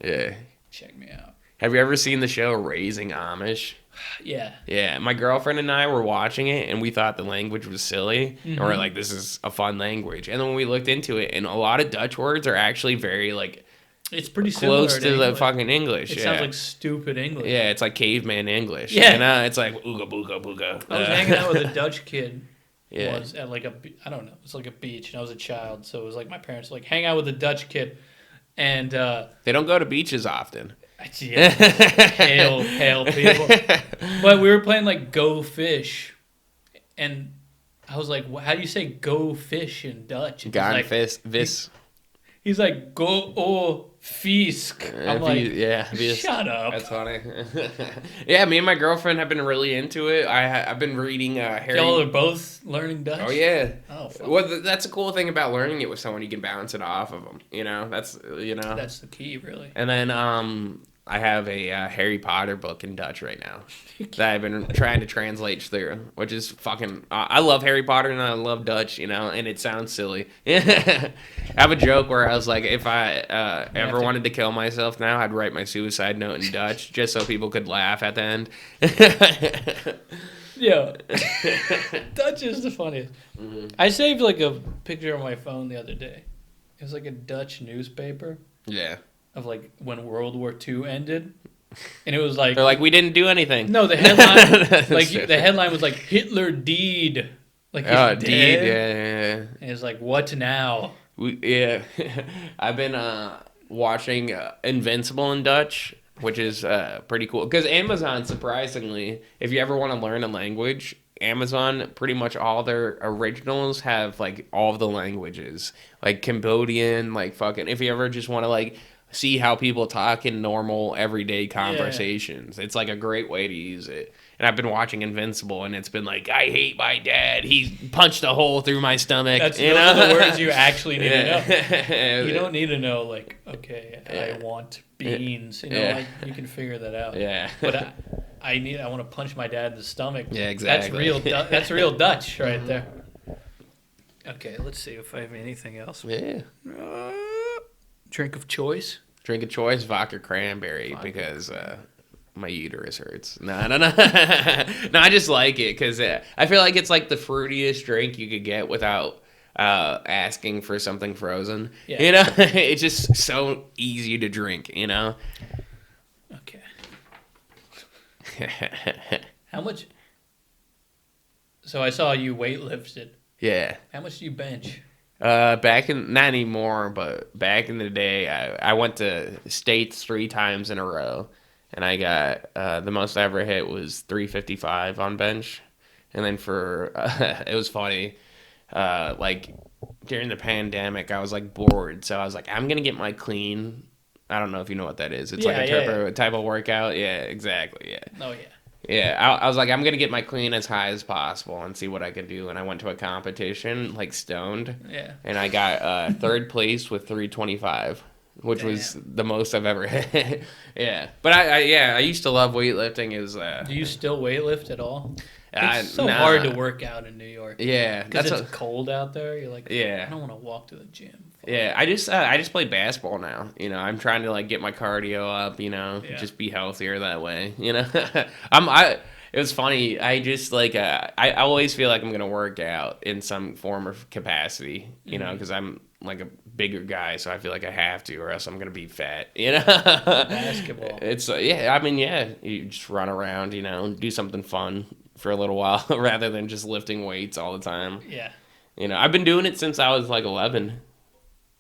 check me out." Have you ever seen the show Raising Amish? Yeah. Yeah, my girlfriend and I were watching it, and we thought the language was silly, and we're like, "This is a fun language." And then when we looked into it, and a lot of Dutch words are actually very it's pretty close similar to the fucking English. It sounds like stupid English. Yeah, it's like caveman English. Yeah, it's like ooga booga booga. I was hanging out with a Dutch kid. Yeah, was at I don't know, it's like a beach, and I was a child, so it was like my parents were like hang out with a Dutch kid, and they don't go to beaches often. Yeah, pale people. But we were playing like Go Fish, and I was like, "How do you say go fish in Dutch?" Gaan vis. He's like, "Go o fisk." I'm like, vis. Shut up. That's funny. Yeah, me and my girlfriend have been really into it. I've been reading Harry. Y'all are both learning Dutch? Oh, yeah. Oh, fuck. Well, that's a cool thing about learning it with someone. You can bounce it off of them. That's the key, really. And then I have a Harry Potter book in Dutch right now that I've been trying to translate through, which is fucking... I love Harry Potter and I love Dutch, and it sounds silly. I have a joke where I was like, if I ever wanted to kill myself now, I'd write my suicide note in Dutch just so people could laugh at the end. Yeah. Dutch is the funniest. Mm-hmm. I saved like a picture on my phone the other day. It was like a Dutch newspaper. Yeah. Of like when World War II ended, and it was like they're like we didn't do anything. No, the headline the headline was like Hitler deed, like he's dead. Deed, yeah. And it's like what now? I've been watching Invincible in Dutch, which is pretty cool because Amazon, surprisingly, if you ever want to learn a language, Amazon, pretty much all their originals have like all of the languages, like Cambodian, like fucking. If you ever just want to like see how people talk in normal everyday conversations, it's like a great way to use it. And I've been watching Invincible, and it's been like, I hate my dad. He punched a hole through my stomach. Those are the words you actually need to know. You don't need to know like, okay, I want beans. Like you can figure that out. Yeah. But I want to punch my dad in the stomach. Yeah, exactly. That's real Dutch right there. Okay, let's see if I have anything else. Yeah. Drink of choice? Drink of choice, vodka cranberry, because my uterus hurts. No. No, I just like it because I feel like it's like the fruitiest drink you could get without asking for something frozen. Yeah. It's just so easy to drink, Okay. How much? So I saw you weightlifted. Yeah. How much do you bench? Not anymore, but back in the day, I went to states 3 times in a row, and I got the most I ever hit was 355 on bench, and then it was funny, like during the pandemic, I was like bored, so I was like, I'm gonna get my clean. I don't know if you know what that is. It's like a turbo type of workout. Yeah, exactly. Yeah. Oh yeah. Yeah, I was like, I'm going to get my clean as high as possible and see what I can do. And I went to a competition, like stoned. Yeah. And I got 3rd place with 325, which was the most I've ever hit. Yeah. But I used to love weightlifting. Do you still weightlift at all? It's so hard to work out in New York. Yeah. Because it's cold out there. You're like, I don't want to walk to the gym. Yeah, I just play basketball now. I'm trying to like get my cardio up. Just be healthier that way. It was funny. I just like I always feel like I'm gonna work out in some form of capacity. Because I'm like a bigger guy, so I feel like I have to, or else I'm gonna be fat. Basketball. It's you just run around. Do something fun for a little while rather than just lifting weights all the time. Yeah. I've been doing it since I was like 11.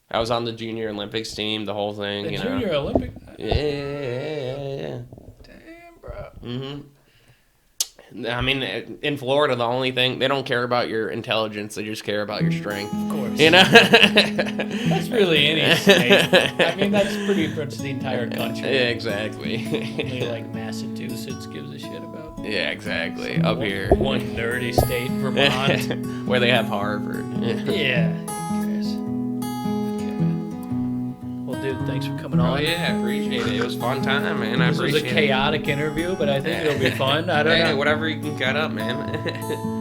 I was on the Junior Olympics team, the whole thing. The Junior Olympic? Yeah. Damn, bro. Mm-hmm. I mean, in Florida, the only thing, they don't care about your intelligence, they just care about your strength. Of course. That's really any state. I mean, that's pretty much the entire country. Yeah, exactly. Only like Massachusetts gives a shit about. Yeah, exactly. Up here. One nerdy state, Vermont. Where they have Harvard. Yeah. Who cares? dude, thanks for coming on. Oh yeah, I appreciate it. It was a fun time, man. I appreciate it. This was a chaotic interview, but I think it'll be fun. I don't know. Whatever you can cut up, man.